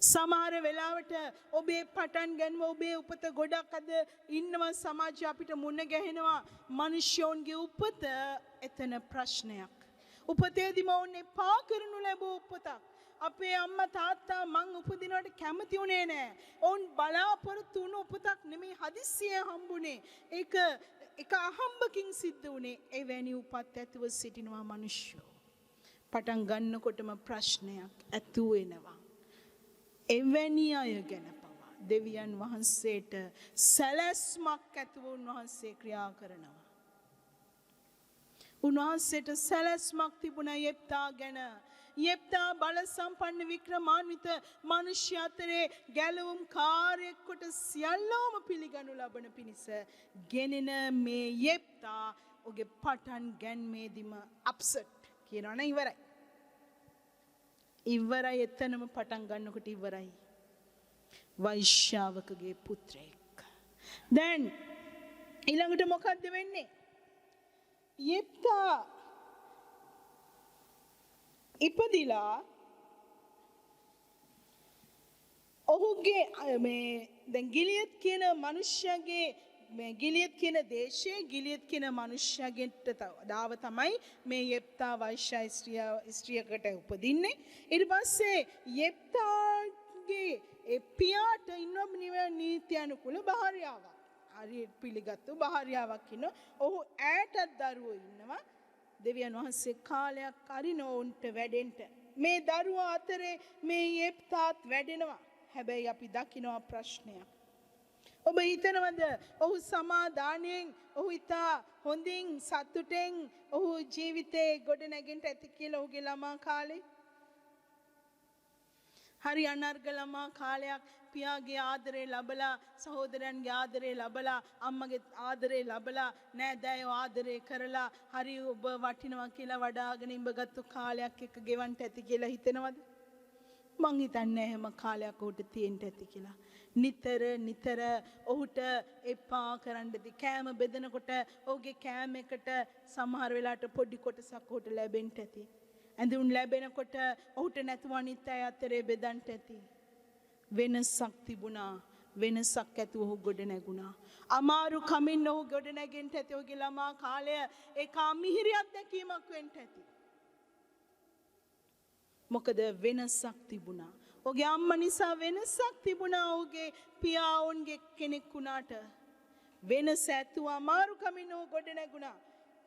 [SPEAKER 3] සමහර වෙලාවට ඔබේ පටන් ගැනීම, ඔබේ උපත ගොඩක් අද ඉන්නවා සමාජය අපිට මුණ ගැහෙනවා. මිනිස්යෝන්ගේ උපත එතන ප්‍රශ්නයක්. උපතේදීම ඔන්නේ පා කරනු ලැබූ උපතක්. අපේ අම්මා තාත්තා මං උපදිනවට කැමති උනේ නෑ. ඔවුන් බලාපොරොත්තු වුණු උපතක් නෙමෙයි හදිස්සියේ හම්බුනේ. ඒක අහම්බකින් සිද්ධ වුණේ. එවැනි උපත් ඇතුව සිටිනවා මිනිස්සු. පටන් ගන්නකොටම ප්‍රශ්නයක් ඇතු වෙනවා. එවැනි අය ගැන පවා දෙවියන් වහන්සේට සැලැස්මක් ඇතුව උන්වහන්සේ ක්‍රියා කරනවා. උන්වහන්සේට සැලැස්මක් තිබුණා යෙප්තා ගැන. යෙප්තා බල සම්පන්න වික්‍රමාන්විත මනුෂ්‍ය අතරේ ගැලවුම් කාර්යයක් කොට සියල්ලම පිළිගනු ලබන පිණිස ගෙනෙන මේ යෙප්තා ඔගේ පටන් ගැන්මේදීම අප්සෙට් කියනවනේ ඉවරයි. ඉවරයි, එතනම පටන් ගන්නකොට ඉවරයි. වෛශ්‍යාවකගේ පුත්‍රයෙක්. දැන් ඊළඟට මොකද්ද වෙන්නේ? යෙප්තා ඉපදිලා ඔහුගේ මේ දැන් ගිලියත් කියන මිනිස්යාගේ මේ ගිලියත් කියන දේශයේ ගිලියත් කියන මිනිස්යාගෙන්ට දාව තමයි මේ යෙප්තා වෛශ්‍ය ස්ත්‍රියකට උපදින්නේ. ඊට පස්සේ යෙප්තාට ඔහුගේ ඒ පියාට ඉන්නව නීති අනුකූල භාර්යාවක්. හරියට පිළිගත්තු භාර්යාවක් ඉන්නවා. ඔහු ඈටත් දරුවෝ ඉන්නවා. දෙවියන් වහන්සේ කාලයක් අරින ඔවුන්ට වැඩෙන්න. මේ දරුවා අතරේ මේ යෙප්තාත් වැඩෙනවා. හැබැයි අපි දකිනවා ප්‍රශ්නයක්. ඔබ හිතනවද ඔහු සමාදානයෙන් ඔහු ඉතා හොඳින් සතුටෙන් ඔහු ජීවිතේ ගොඩ නැගෙන්න ඇති කියලා ඔහුගේ ළමා කාලේ? හරි අනර්ග ළමා කාලයක් පියාගේ ආදරේ ලබලා සහෝදරයන්ගේ ආදරේ ලබලා අම්මගේ ආදරේ ලබලා නෑදෑයෝ ආදරේ කරලා හරි ඔබ වටිනවා කියලා වඩාගෙන ඉඹගත්තු කාලයක් එක ගෙවන්න ඇති කියලා හිතනවද? මං හිතන්නේ එහෙම කාලයක් ඔහුට තියෙන්න ඇති කියලා. නිතර ඔහුට එපා කරන්නදී කෑම බෙදනකොට ඔහුගේ කෑම එකට සමහර වෙලාවට පොඩි කොටසක් ඔහුට ලැබෙන්න ඇති. ඇඳුම් ලැබෙනකොට ඔහුට නැතුව අනිත් අය අතරේ බෙදන්න ඇති. වෙනසක් තිබුණා. වෙනසක් ඇතුව ඔහු ගොඩ නැගුණා. අමාරු කමින් ඔහු ගොඩ නැගෙන්න ඇති. ඔහුගේ ළමා කාලය ඒක අමිහිරි අත්දැකීමක් වෙන්න ඇති. මොකද වෙනසක් තිබුණා. ඔහුගේ අම්මා නිසා වෙනසක් තිබුණා. ඔහුගේ පියා ඔවුන්ගේ කෙනෙක් වුණාට වෙනස ඇතුව අමාරු කමින් ඔහු ගොඩ නැගුණා.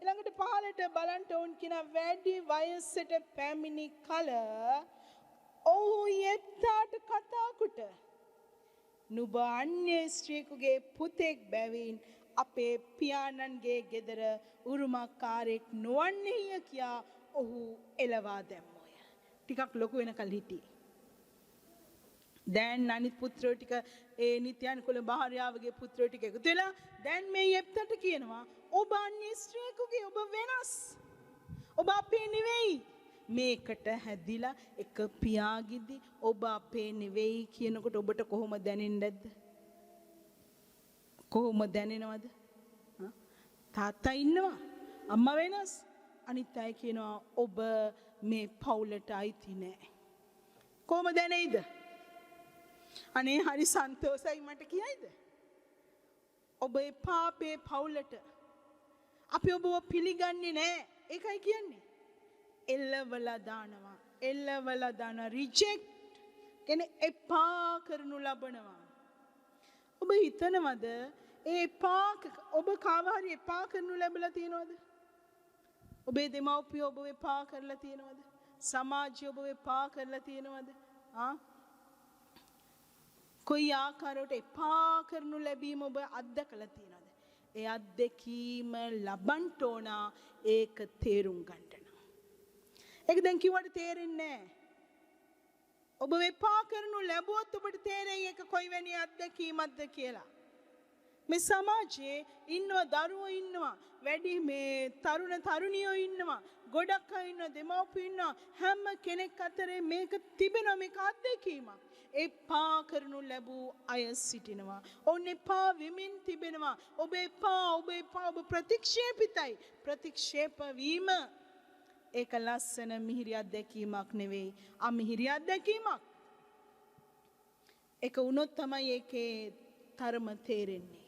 [SPEAKER 3] ඊළඟට පහලට බලන්න ඔවුන් කියන වැඩි වයසට පැමිණි කල ඔහු යෙත්තාට කතා කොට නුඹ අන්‍ය ස්ත්‍රියකගේ පුතෙක් බැවින් අපේ පියාණන්ගේ ගෙදර උරුමකාරයෙක් නොවන්නේය කියා ඔහු එළවා දැම්මෝය. ටිකක් ලොකු වෙනකල් හිටියේ. දැන් අනිත් පුත්‍රයෝ ටික ඒ නිත්‍යානුකූල භාර්යාවගේ පුත්‍රයෝ ටික එකතු වෙලා දැන් මේ යෙප්තට කියනවා ඔබ අන්‍ය ස්ත්‍රියකගේ ඔබ වෙනස්. ඔබ අපේ නෙවෙයි. මේකට හැදිලා එක පියාගිද්දි ඔබ අපේ නෙවෙයි කියනකොට ඔබට කොහොම දැනෙන්නේද? කොහොම දැනෙනවද? තාත්තා ඉන්නවා. අම්මා වෙනස්. අනිත් අය කියනවා ඔබ මේ පවුලට අයිති නෑ. කොහොම දැනෙයිද? අනේ හරි සන්තෝසයි මට කියයිද? ඔබ එපා අපේ පවුලට. අපි ඔබව පිළිගන්නේ නෑ. ඒකයි කියන්නේ. එල්ලවලා දානවා. එල්ලවලා දාන රිජෙක්ට් කියන්නේ එපා කරනු ලබනවා. ඔබ හිතනවද ඒ එපා ඔබ කාව හරි එපා කරනු ලැබලා තියෙනවද? ඔබේ දෙමව්පියෝ ඔබ එපා කරලා තියෙනවද? සමාජය ඔබ එපා කරලා තියෙනවද? කොයි ආකාරයට එපා කරනු ලැබීම ඔබ අත්දකලා තියෙනවද? ඒ අත්දැකීම ලබන්න ඕන. ඒක තේරුම් ගන්න. ඒක දැන් කිව්වට තේරෙන්නේ නැහැ. ඔබ එපා කරනු ලැබුවොත් ඔබට තේරෙයි ඒක කොයි වැනි අත්දැකීමක්ද කියලා. මේ සමාජයේ ඉන්නවා දරුවෝ ඉන්නවා වැඩි මේ තරුණ තරුණියෝ ඉන්නවා ගොඩක් අය ඉන්නවා දෙමව්පියෝ ඉන්නවා හැම කෙනෙක් අතරේ මේක තිබෙනවා මේක අත්දැකීමක්. එපා කරනු ලැබූ අය සිටිනවා. ඔවුන් එපා වෙමින් තිබෙනවා. ඔබ එපා ප්‍රතික්ෂේපිතයි. ප්‍රතික්ෂේප වීම ඒක ලස්සන මිහිරි අත්දැකීමක් නෙවෙයි. අමිහිරි අත්දැකීමක්. ඒක වුණොත් තමයි ඒකේ තරම තේරෙන්නේ.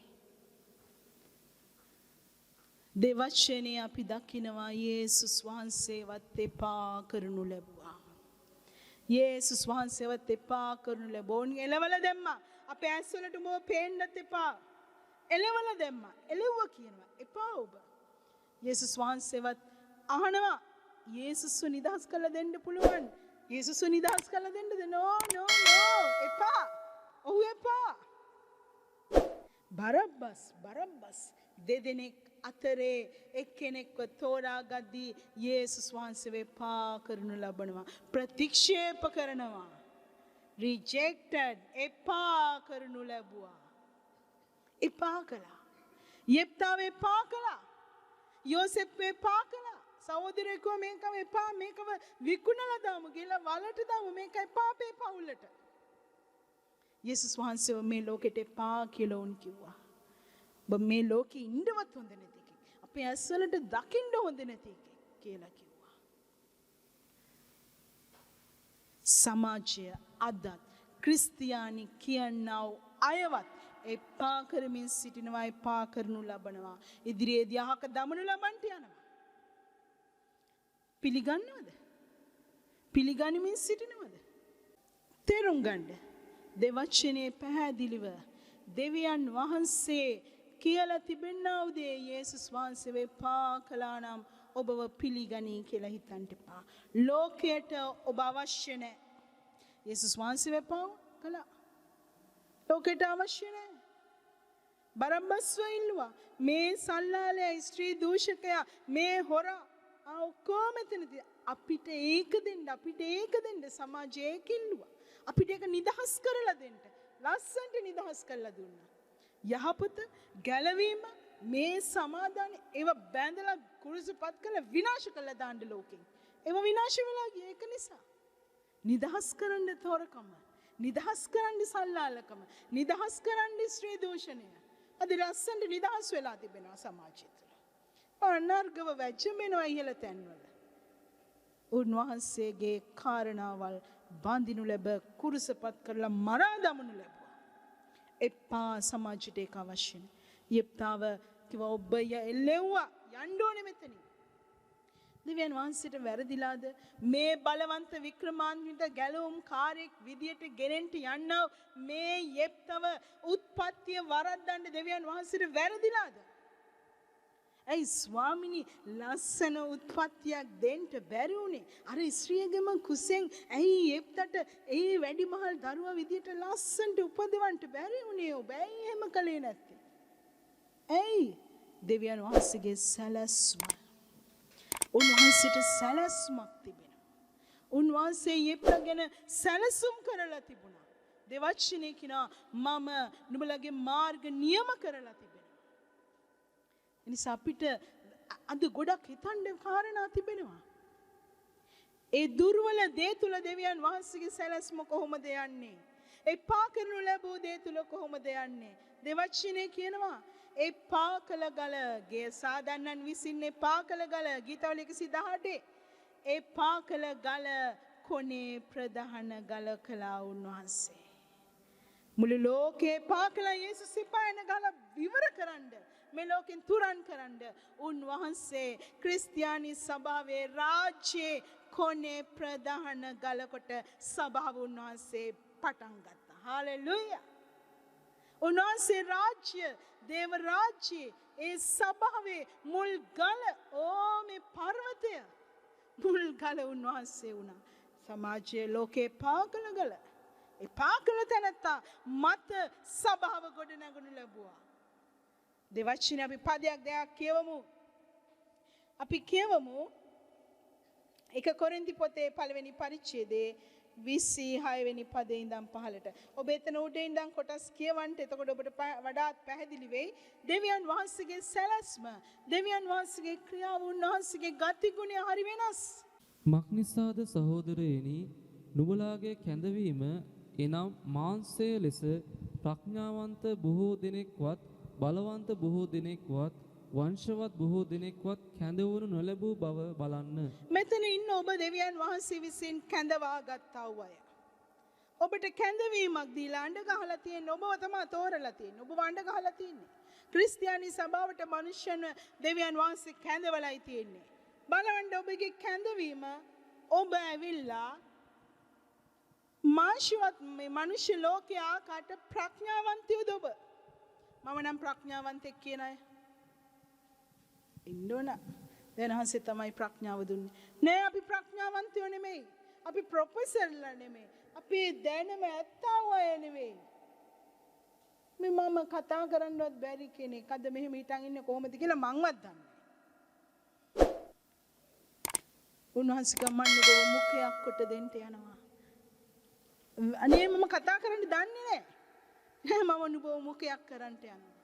[SPEAKER 3] දෙවචනේ අපි දකිනවා යේසුස් වහන්සේවත් එපා කරනු ලැබුවා. යේසුස් වහන්සේවත් එපා කරනු ලැබෝන් එලවල දැම්මා. අපේ ඇස්වලට මොව පේන්නත් එපා. එලවල දැම්මා. එලෙව්වා කියනවා. එපා ඔබ. යේසුස් වහන්සේවත් අහනවා යේසුස්ව නිදහස් කරලා දෙන්න පුළුවන්. යේසුස්ව නිදහස් කරලා දෙන්නද? නෝ එපා. ඔහු එපා. බරබ්බස් දෙදෙනෙක් අතරේ එක්කෙනෙක්ව තෝරාගද්දී යේසුස් වහන්සේ එපා කරනු ලබනවා. ප්‍රතික්ෂේප කරනවා. රිජෙක්ටඩ් එපා කරනු ලැබුවා. එපා කළා. යෙප්තාව එපා කළා. යෝසෙප් එපා කළා. සහෝදරයෙක්ව මේකම එපා මේකව විකුණලා දාමු කියලා වලට දාමු මේක එපා අපේ පවුලට. යේසුස් වහන්සේ මේ ලෝකෙට එපා කියලා උන් කිව්වා. ඔබ මේ ලෝකෙ ඉන්නවත් හොඳ නැති එකෙක්. අපේ ඇස්වලට දකින්න හොඳ නැති එකෙක් කියලා කිව්වා. සමාජය අදත් ක්‍රිස්තියානි කියනව අයවත් එපා කරමින් සිටිනවා එපා කරනු ලබනවා. ඉදිරියේදී අහක දමනු ලබන්ට යනවා. පිළිගන්නවද? පිළිගනිමින් සිටිනවද? තේරුම් ගන්න. දෙවචනේ පැහැදිලිව දෙවියන් වහන්සේ කියලා තිබෙනා උදේ යේසුස් වහන්සේ වෙපා කළා නම් ඔබව පිළිගනී කියලා හිතන්න එපා. ලෝකයට ඔබ අවශ්‍ය නැහැ. යේසුස් වහන්සේ වෙපා කළා. ලෝකයට අවශ්‍ය නැහැ. බරබ්බස්ව ඉල්ලුවා. මේ සල්ලාලයා ස්ත්‍රී දූෂකයා මේ හොරා ඔක්කොම එතනදී අපිට ඒක දෙන්න සමාජයේ කිල්ලුවා. අපිට ඒක නිදහස් කරලා දෙන්න. ලස්සන්ට නිදහස් කරලා දුන්නා. යහපත ගැලවීම මේ සමාදාන ඒව බැඳලා කුරුසපත් කරලා විනාශ කරලා දාන්න ලෝකෙන්. ඒව විනාශ වෙලා ගියේ ඒක නිසා. නිදහස් කරන්න තොරකම, නිදහස් කරන්න සල්ලාලකම, නිදහස් කරන්න ස්ත්‍රී දූෂණය. අද ලස්සන්ට නිදහස් වෙලා තිබෙනවා සමාජය තුළ. අනර්ගව වැජ්ජමෙනවා ඉහළ තැන්වල. උන්වහන්සේගේ කාරණාවල් බඳිනු ලැබ කුරුසපත් කරලා මරා දමනු ලැබුවා. එපා සමාජයට ඒක අවශ්‍ය නැහැ. යෙප්තාව කිව්වා ඔබ එල්ලෙව්වා යන්න ඕනේ මෙතනින්. දෙවියන් වහන්සේට වැරදිලාද මේ බලවන්ත වික්‍රමාන්විත ගැලවුම් කාර්යයක් විදියට ගෙනෙන්න යන්නව මේ යෙප්තව උත්පත්තිය වරද්දන්න දෙවියන් වහන්සේට වැරදිලාද? ඇයි ස්වාමිනී ලස්සන උත්පත්තියක් දෙන්න බැරි වුණේ? අර ස්ත්‍රියගේම කුසෙන් ඇයි යෙප්තට ඒ වැඩිමහල් දරුවා විදියට ලස්සනට උපදවන්න බැරි වුණේ? ඔබ ඇයි එහෙම කළේ නැත්තේ? ඇයි? දෙවියන් වහන්සේගේ සැලැස්ම. උන්වහන්සේට සැලැස්මක් තිබෙනවා. උන්වහන්සේ යෙප්ත ගැන සැලසුම් කරලා තිබුණා. දෙවචනේ කිනා මම නුඹලගේ මාර්ග නියම කරලා තිබෙනවා. එනිසා අපිට අද ගොඩක් හිතන්න කාරණා තිබෙනවා. ඒ දුර්වල දේ තුල දෙවියන් වහන්සේගේ සැලැස්ම කොහොමද යන්නේ? එපා කරනු ලැබූ දේ තුල කොහොමද යන්නේ? දෙවචනේ කියනවා එපා කළ ගල ගේ සාදන්නන් විසින් එපා කළ ගල ගීතවල 118 එපා කළ ගල කොනේ ප්‍රධාන ගල කළා උන්වහන්සේ. මුළු ලෝකේ එපා කළ යේසුස් එපා යන ගල විවර කරන්න මේ ලෝකෙන් තුරන් කරන්න උන්වහන්සේ ක්‍රිස්තියානි සභාවේ රාජ්‍යයේ කොනේ ප්‍රධාන ගල කොට සභාව උන්වහන්සේ පටන් ගත්තා. හාලෙලූයා. උන්වහන්සේ රාජ්‍ය දේව රාජ්‍යයේ ඒ සභාවේ මුල් ගල මේ පර්වතය මුල් ගල උන්වහන්සේ වුණා. සමාජයේ ලෝකේ පාකල ගල ඒ පාකල තැනත්තා මත සභාව ගොඩ නැගුණු ලැබුවා. දෙවචනේ අපි පදයක් දෙකක් කියවමු. අපි කියවමු 1 කොරින්ති පොතේ 1 වෙනි පරිච්ඡේදයේ 26 වෙනි පදේ ඉඳන් 15ට. ඔබ එතන උඩ ඉඳන් කොටස් කියවන්න. එතකොට ඔබට වඩාත් පැහැදිලි වෙයි. දෙවියන් වහන්සේගේ සැලැස්ම, දෙවියන් වහන්සේගේ ක්‍රියාව, උන්වහන්සේගේ ගතිගුණය හරි වෙනස්.
[SPEAKER 4] මක්නිසාද සහෝදරයනි නුඹලාගේ කැඳවීම එනම් මාංශය ලෙස ප්‍රඥාවන්ත බොහෝ දෙනෙක්වත් බලවන්ත බොහෝ දෙනෙක්වත් වංශවත් බොහෝ දෙනෙක්වත් කැඳවනු නොලැබූ බව බලන්න.
[SPEAKER 3] මෙතන ඉන්න ඔබ දෙවියන් වහන්සේ විසින් කැඳවා ගත්තා වූ අය. ඔබට කැඳවීමක් දීලා අඬ ගහලා තියෙන ඔබව තමයි තෝරලා තියෙන්නේ. ඔබ අඬ ගහලා තියෙන්නේ. ක්‍රිස්තියානි සභාවට මනුෂ්‍යන දෙවියන් වහන්සේ කැඳවලයි තියෙන්නේ. බලන්න ඔබගේ කැඳවීම ඔබ ඇවිල්ලා මාංශවත් මේ මනුෂ්‍ය ලෝකයේ ආකාරයට ප්‍රඥාවන්තයෝද ඔබ? මම නම් ප්‍රඥාවන්තෙක් කියන අය. ඉන්නෝන දෙනහන්සේ තමයි ප්‍රඥාව දුන්නේ. නෑ අපි ප්‍රඥාවන්තයෝ නෙමෙයි. අපි ප්‍රොෆෙසර්ලා නෙමෙයි. අපි දැනුම ඇත්තව අය නෙමෙයි. මේ මම කතා කරන්නවත් බැරි කෙනෙක් අද මෙහෙම හිටන් ඉන්නේ කොහොමද කියලා මංවත් දන්නේ. උන්වහන්සේ ගමන්නකෝ මුඛයක් කොට දෙන්න යනවා. අනේ මම කතා කරන්න දන්නේ නෑ. මම නුඹව මුඛයක් කරන්න යනවා.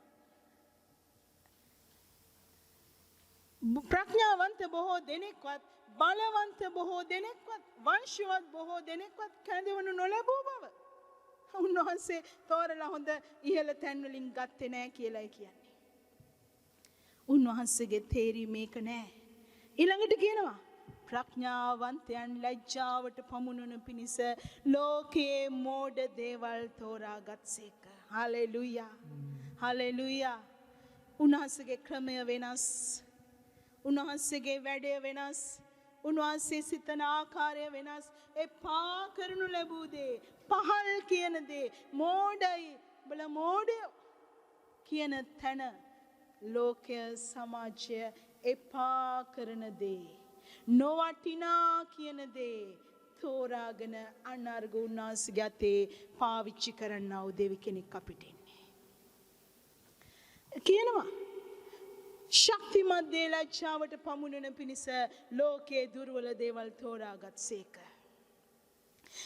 [SPEAKER 3] ප්‍රඥාවන්ත බොහෝ දෙනෙක්වත් බලවන්ත බොහෝ දෙනෙක්වත් වංශවත් බොහෝ දෙනෙක්වත් කැඳවනු නොලැබූ බව උන්වහන්සේ තෝරලා හොඳ ඉහළ තැන් වලින් ගත්තේ නැහැ කියලායි කියන්නේ. උන්වහන්සේගේ තේරීම මේක නෑ. ඊළඟට කියනවා ප්‍රඥාවන්තයන් ලැජ්ජාවට පමුණුන පිණිස ලෝකයේ මෝඩ දේවල් තෝරාගත්සේක. හලෙලූයා. හලෙලූයා. උන්වහන්සේගේ ක්‍රමය වෙනස්. උන්වහන්සේගේ වැඩය වෙනස්. උන්වහන්සේ සිතන ආකාරය වෙනස්. එපා කරනු ලැබූ දේ පහල් කියන දේ මෝඩයි බල මෝඩය කියන තැන ලෝකය සමාජය එපා කරන දේ නොවටිනා කියන දේ තෝරාගෙන අනර්ග උන්වහන්සේගේ අතේ පාවිච්චි කරන්නව දෙවි කෙනෙක් අපිට ඉන්නේ. කියනවා ශක්තිමත් දේ ලැජ්ජාවට පමුණුන පිණිස ලෝකයේ දුර්වල දේවල් තෝරාගත් සේක.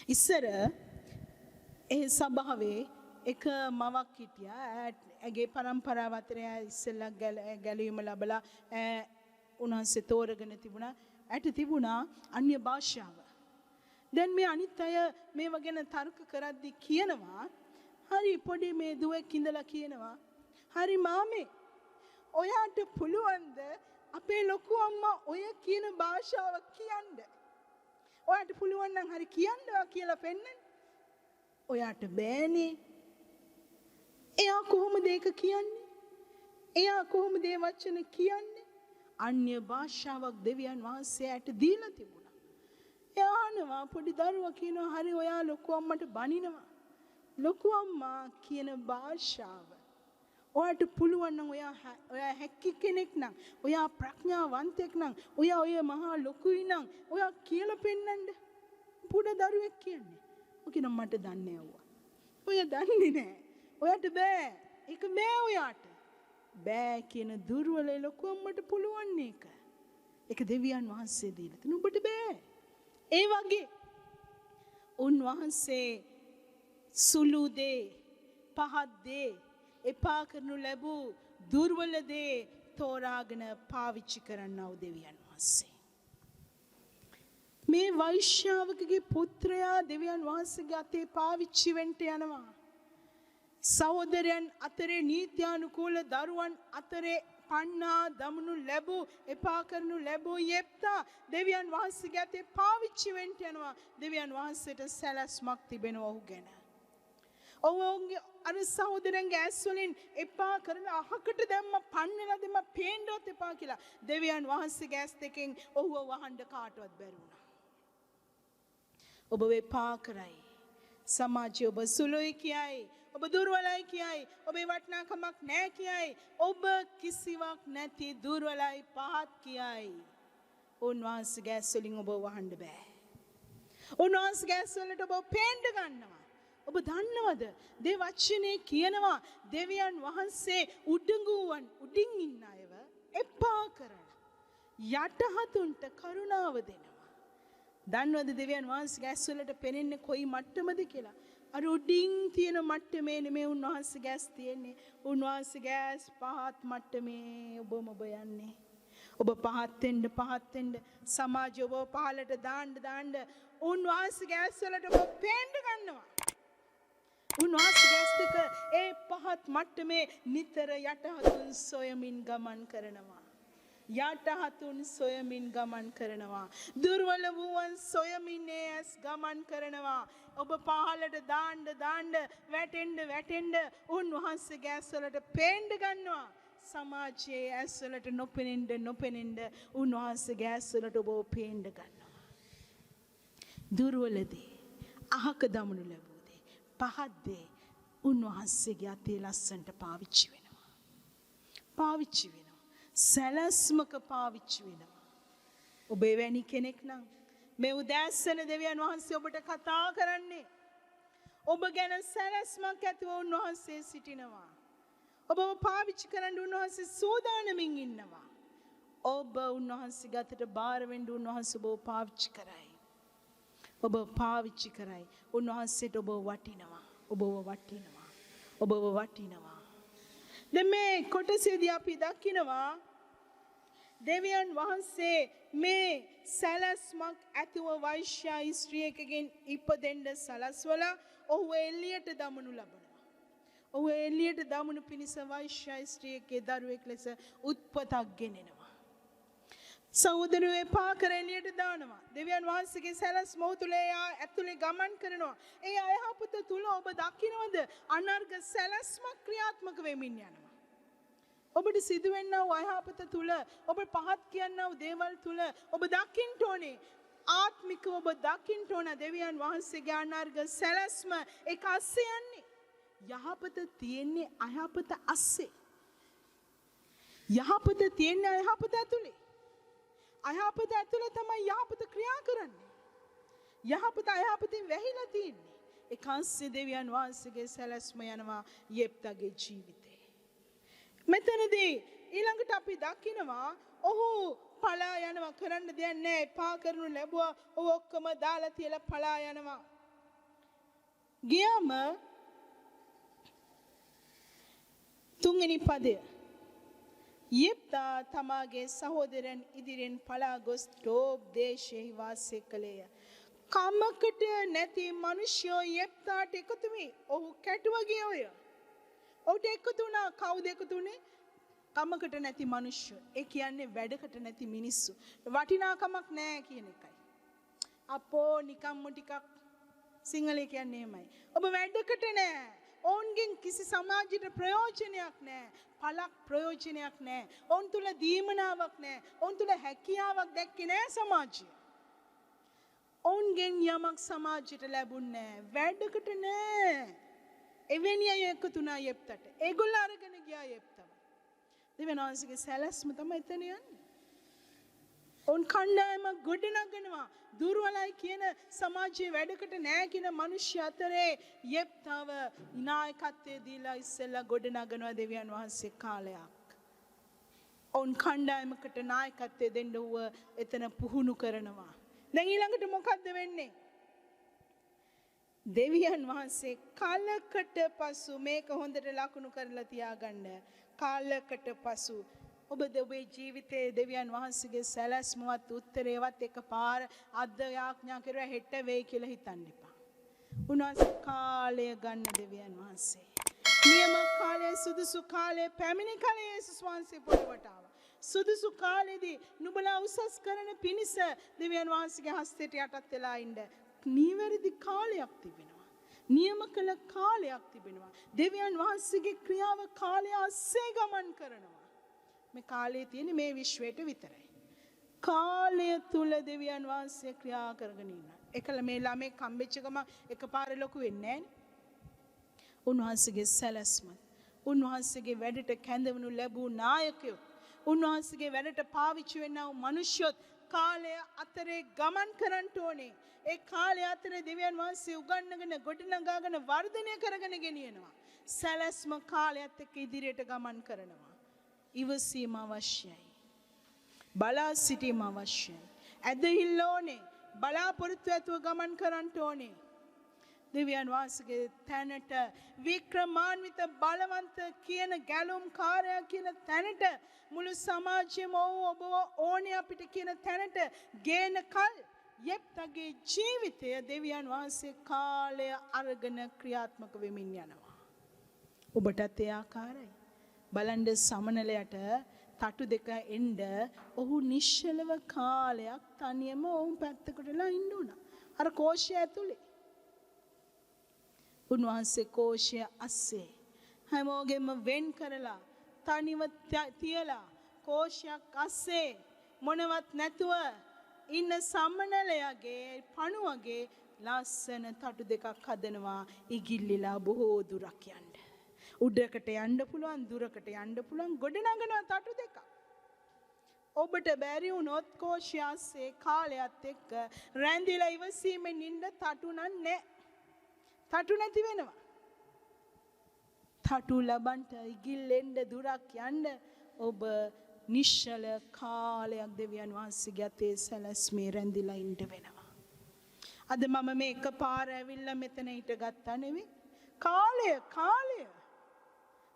[SPEAKER 3] ඉස්සර ඒ සභාවේ එක මවක් හිටියා. ඇගේ පරම්පරාව අතරේ ඉස්සෙල්ලා ගැලවීම ලැබලා උන්වහන්සේ තෝරගෙන තිබුණා. ඇට තිබුණා අන්‍ය භාෂාව. දැන් මේ අනිත් අය මේව ගැන තර්ක කරද්දි කියනවා හරි පොඩි මේ දුවෙක් ඉඳලා කියනවා හරි මාමේ ඔයාට පුළුවන්ද අපේ ලොකු අම්මා ඔය කියන භාෂාව කියන්න? ඔයාට පුළුවන් නම් හරි කියන්නවා කියලා පෙන්නන්න. ඔයාට බෑනේ. එයා කොහොමද ඒක කියන්නේ? එයා කොහොමද ඒ වචන කියන්නේ? අන්‍ය භාෂාවක් දෙවියන් වහන්සේට දීලා තිබුණා. එයා අහනවා පොඩි දරුවා කියනවා හරි ඔයා ලොකු අම්මට බනිනවා. ලොකු අම්මා කියන භාෂාව ඔයාට පුළුවන් නම් ඔයා හැකි කෙනෙක් නම් ඔයා ප්‍රඥාවන්තයෙක් නම් ඔයා ඔය මහා ලොකුයි නම් ඔයා කියලා පෙන්නන්න. පොඩි දරුවෙක් කියන්නේ. ඔකිනම් මට දන්නේ නැහැ. ඔය දන්නේ නැහැ. ඔයාට බෑ. ඒක බෑ ඔයාට. බෑ කියන දුර්වල ලොකු අම්මට පුළුවන් ඒක. ඒක දෙවියන් වහන්සේ දීලා තියෙන උඹට බෑ. ඒ වගේ උන්වහන්සේ සුළු දේ පහත් දේ එපා කරනු ලැබූ දුර්වල දේ තෝරාගෙන පාවිච්චි කරන්නව දෙවියන් වහන්සේ. මේ වෛශ්‍යාවකගේ පුත්‍රයා දෙවියන් වහන්සේගේ අතේ පාවිච්චි වෙන්න යනවා. සහෝදරයන් අතරේ නීත්‍යානුකූල දරුවන් අතරේ පන්නා දමනු ලැබූ එපා කරනු ලැබූ යෙප්තා දෙවියන් වහන්සේගේ අතේ පාවිච්චි වෙන්න යනවා. දෙවියන් වහන්සේට සැලැස්මක් තිබෙනවා ඔහු ගැන. ඔවුන්ගේ අර සහෝදරයන්ගේ ඇස් වලින් එපා කරලා අහකට දැම්ම පන්නලා දෙම පේන්නවත් එපා කියලා දෙවියන් වහන්සේගේ ඇස් දෙකෙන් ඔහුව වහන්න කාටවත් බැරි වුණා. ඔබ එපා කරයි. සමාජය ඔබ සුළුයි කියයි. ඔබ දුර්වලයි කියයි. ඔබේ වටිනාකමක් නැහැ කියයි. ඔබ කිසිවක් නැති දුර්වලයි පහත් කියයි. උන්වහන්සේගේ ඇස් වලින් ඔබ වහන්න බෑ. උන්වහන්සේගේ ඇස් වලට ඔබ පේන්න ගන්නවා. ඔබ දන්නවද? දේ වචනේ කියනවා දෙවියන් වහන්සේ උඩඟුවන් උඩින් ඉන්න අයව එපා කරන යටහතුන්ට කරුණාව දෙනවා. දන්නවද දෙවියන් වහන්සේගේ ඇස් වලට පෙනෙන්නේ කොයි මට්ටමද කියලා? අර උඩින් තියෙන මට්ටමේ නෙමෙයි උන්වහන්සේගේ ඇස් තියෙන්නේ. උන්වහන්සේගේ ඇස් පහත් මට්ටමේ ඔබ යන්නේ. ඔබ පහත් වෙන්න සමාජය ඔබ පහලට දාන්න උන්වහන්සේගේ ඇස් වලට ඔබ පේන්න ගන්නවා. උන්වහන්සේගේ ඇස් දෙක ඒ පහත් මට්ටමේ නිතර යටහතුන් සොයමින් ගමන් කරනවා. යටහතුන් සොයමින් ගමන් කරනවා. දුර්වල වූවන් සොයමින් ඇස් ගමන් කරනවා. ඔබ පහලට දාන්න වැටෙන්න උන්වහන්සේගේ ඇස් වලට පේන්න ගන්නවා. සමාජයේ ඇස් වලට නොපෙනෙන්න උන්වහන්සේගේ ඇස් වලට ඔබ පේන්න ගන්නවා. දුර්වලදී අහක දමනු ලැබුවා පහත් දේ උන්වහන්සේගේ අතේ ලස්සන්ට පාවිච්චි වෙනවා. සැලැස්මක පාවිච්චි වෙනවා. ඔබ එවැනි කෙනෙක් නම් මේ උදෑසන දෙවියන් වහන්සේ ඔබට කතා කරන්නේ ඔබ ගැන සැලැස්මක් ඇතිව උන්වහන්සේ සිටිනවා. ඔබව පාවිච්චි කරන්න උන්වහන්සේ සූදානමින් ඉන්නවා. ඔබ උන්වහන්සේගේ අතට බාර වෙන්න උන්වහන්සේ ඔබව පාවිච්චි කරයි. ඔබ පාවිච්චි කරයි. උන්වහන්සේට ඔබ වටිනවා. දැන් මේ කොටසේදී අපි දකිනවා දෙවියන් වහන්සේ මේ සැලැස්මක් ඇතිව වෛශ්‍ය ස්ත්‍රියකගෙන් ඉපදෙන්න සලස්වලා ඔහු එළියට දමනු ලබනවා. ඔහු එළියට දමනු පිණිස වෛශ්‍ය ස්ත්‍රියකගේ දරුවෙක් ලෙස උත්පතක් ගෙනෙනවා. සහෝදරයෝ එපා කර එළියට දානවා. දෙවියන් වහන්සේගේ සැලැස්ම තුළ ඇතුලේ ගමන් කරනවා. ඒ අයහපත තුල ඔබ දකින්නවද අනර්ග සැලැස්මක් ක්‍රියාත්මක වෙමින් යනවා. ඔබට සිදුවෙනා අයහපත තුල ඔබ පහත් කියනා දේවල් තුල ඔබ දකින්න ඕනේ ආත්මිකව ඔබ දකින්න ඕන දෙවියන් වහන්සේගේ අනාර්ග සැලැස්ම ඒක අස්සේ යන්නේ. යහපත තියෙන්නේ අයහපත අස්සේ. යහපත තියෙන්නේ අයහපත ඇතුලේ. අයහපත ඇතුලේ තමයි යහපත ක්‍රියා කරන්නේ. යහපත අයහපතින් වැහිලා තියෙන්නේ. ඒක අස්සේ දෙවියන් වහන්සේගේ සැලැස්ම යනවා යෙප්තගේ ජීවිතේ. මෙතනදී ඊළඟට අපි දකිනවා ඔහු පලා යනවා කරන්න දෙයක් නැහැ. එපා කරනු ලැබුවා. ඔහු ඔක්කොම දාලා තියලා පලා යනවා. ගියාම තුන්වෙනි පදය යෙප්තා තමාගේ සහෝදරයන් ඉදිරියෙන් පලා ගොස් ටෝබ් දේශයේ වාසය කළේය. කමකට නැති මිනිසයෝ යෙප්තාට එකතු වී ඔහු කැටුව ගියෝය. ඔහුට එකතු වුණා. කවුද එකතු වුනේ? කමකට නැති මිනිස්සු. ඒ කියන්නේ වැඩකට නැති මිනිස්සු. වටිනාකමක් නැහැ කියන එකයි. අපෝ නිකම්ම ටිකක් සිංහලේ කියන්නේ එහෙමයි. ඔබ වැඩකට නැහැ. ඔවුන්ගෙන් කිසි සමාජයට ප්‍රයෝජනයක් නැහැ. පළක් ප්‍රයෝජනයක් නැහැ. ඔවුන් තුල දීමනාවක් නැහැ. ඔවුන් තුල හැකියාවක් දැක්කේ නැහැ සමාජය. ඔවුන්ගෙන් යමක් සමාජයට ලැබුණේ නැහැ. වැඩකට නැහැ. එවැනි අය එකතු වුණා යෙප්තට. ඒගොල්ලෝ අරගෙන ගියා යෙප්තව. දෙවියන් වහන්සේගේ සැලැස්ම තමයි එතන යන්නේ. ඔවුන් කණ්ඩායමක් ගොඩනගනවා. දුර්වලයි කියන සමාජයේ වැඩකට නැහැ කියන මිනිස්සු අතරේ යෙප්තව නායකත්වයේ දීලා ඉස්සෙල්ලා ගොඩනගනවා දෙවියන් වහන්සේ කාලයක්. ඔවුන් කණ්ඩායමකට නායකත්වයේ දෙන්න උව එතන පුහුණු කරනවා. දැන් ඊළඟට මොකද්ද වෙන්නේ? දෙවියන් වහන්සේ කාලකට පසු මේක හොඳට ලකුණු කරලා තියාගන්න. කාලකට පසු ඔබ ඔබේ ජීවිතයේ දෙවියන් වහන්සේගේ සැලැස්මවත් උත්තරේවත් එකපාර අද යාඥා කරුවා හෙට වෙයි කියලා හිතන්න එපා. උන්වහන්සේ කාලය ගන්න දෙවියන් වහන්සේ. නියම කාලය සුදුසු කාලය පැමිණි කාලේ යේසුස් වහන්සේ පොළවට ආවා. සුදුසු කාලෙදී නුඹලා උසස් කරන පිණිස දෙවියන් වහන්සේගේ හස්තයට යටත් වෙලා ඉන්න නිවැරදි කාලයක් තිබෙනවා. නියම කළ කාලයක් තිබෙනවා. දෙවියන් වහන්සේගේ ක්‍රියාව කාලය අස්සේ ගමන් කරනවා. මේ කාලයේ තියෙන මේ විශ්වයට විතරයි. කාලය තුල දෙවියන් වහන්සේ ක්‍රියා කරගෙන ඉන්නවා. ඒකල මේ ළමේ කම්බෙච්ච ගම එකපාර ලොකු වෙන්නේ නැහැ. උන්වහන්සේගේ සැලැස්ම, උන්වහන්සේගේ වැඩට කැඳවනු ලැබූ නායකයෝ, උන්වහන්සේගේ වැඩට පාවිච්චි වෙනා වූ මිනිස්සුත් කාලය අතරේ ගමන් කරන්න ඕනේ. ඒ කාලය අතරේ දෙවියන් වහන්සේ උගන්වගෙන ගොඩනගාගෙන වර්ධනය කරගෙන ගෙනියනවා. සැලැස්ම කාලයත් එක්ක ඉදිරියට ගමන් කරනවා. ඉවසීම අවශ්‍යයි. බලා සිටීම අවශ්‍යයි. ඇදහිල්ල ඕනේ. බලාපොරොත්තු ඇතුව ගමන් කරන්න ඕනේ. දෙවියන් වහන්සේගේ තැනට වික්‍රමාන්විත බලවන්ත කියන ගැලුම් කාර්යය කියන තැනට මුළු සමාජයම ඔබ ඕනේ අපිට කියන තැනට ගේන කල් යෙප්තගේ ජීවිතය දෙවියන් වහන්සේ කාලය අරගෙන ක්‍රියාත්මක වෙමින් යනවා. ඔබටත් ඒ ආකාරයි. බලන්න සමනලයට තටු දෙක එන්න ඔහු නිශ්චලව කාලයක් තනියම ඔවුන් පැත්තකටලා ඉන්න උනා. අර කෝෂය ඇතුලේ. උන්වහන්සේ කෝෂය අස්සේ හැමෝගෙම වෙන් කරලා තනිව තියලා කෝෂයක් අස්සේ මොනවත් නැතුව ඉන්න සමනලයාගේ පණුවගේ ලස්සන තටු දෙකක් හදනවා. ඉගිල්ලිලා බොහෝ දුරක් යන්න. උඩකට යන්න පුළුවන්, දුරකට යන්න පුළුවන්, ගොඩනගනවා තටු දෙකක්. ඔබට බැරි වුණොත් කෝෂය අස්සේ කාලයත් එක්ක රැඳිලා ඉවසීමෙන් ඉන්න තටු නැහැ. තටු නැති වෙනවා. තටු ලබන්ට ඉගිල්ලෙන්න දුරක් යන්න ඔබ නිශ්චල කාලයක් දෙවියන් වහන්සේගේ අතේ සැලැස්මේ රැඳිලා ඉන්න වෙනවා. අද මම මේ එකපාර ඇවිල්ලා මෙතන හිටගත්තා නෙවෙයි. කාලය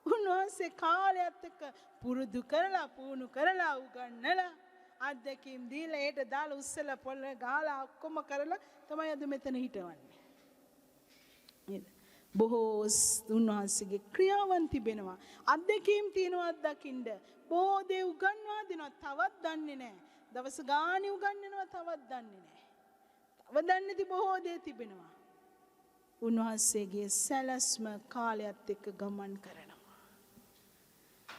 [SPEAKER 3] උන්වහන්සේ කාලයත් එක්ක පුරුදු කරලා පුහුණු කරලා උගන්නලා අත්දැකීම් දීලා ඒට දාලා උස්සලා පොළ ගහලා ඔක්කොම කරලා තමයි අද මෙතන හිටවන්නේ. බොහෝ උන්වහන්සේගේ ක්‍රියාවන් තිබෙනවා. අත්දැකීම් තියෙනවා අත්දකින්න. බොහෝ දේ උගන්වා දෙනවා. තවත් දන්නේ නැහැ. දවස් ගානේ උගන්වනවා තවත් දන්නේ නැහැ. තව දන්නේ නැති බොහෝ දේ තිබෙනවා. උන්වහන්සේගේ සැලැස්ම කාලයත් එක්ක ගමන් කරනවා.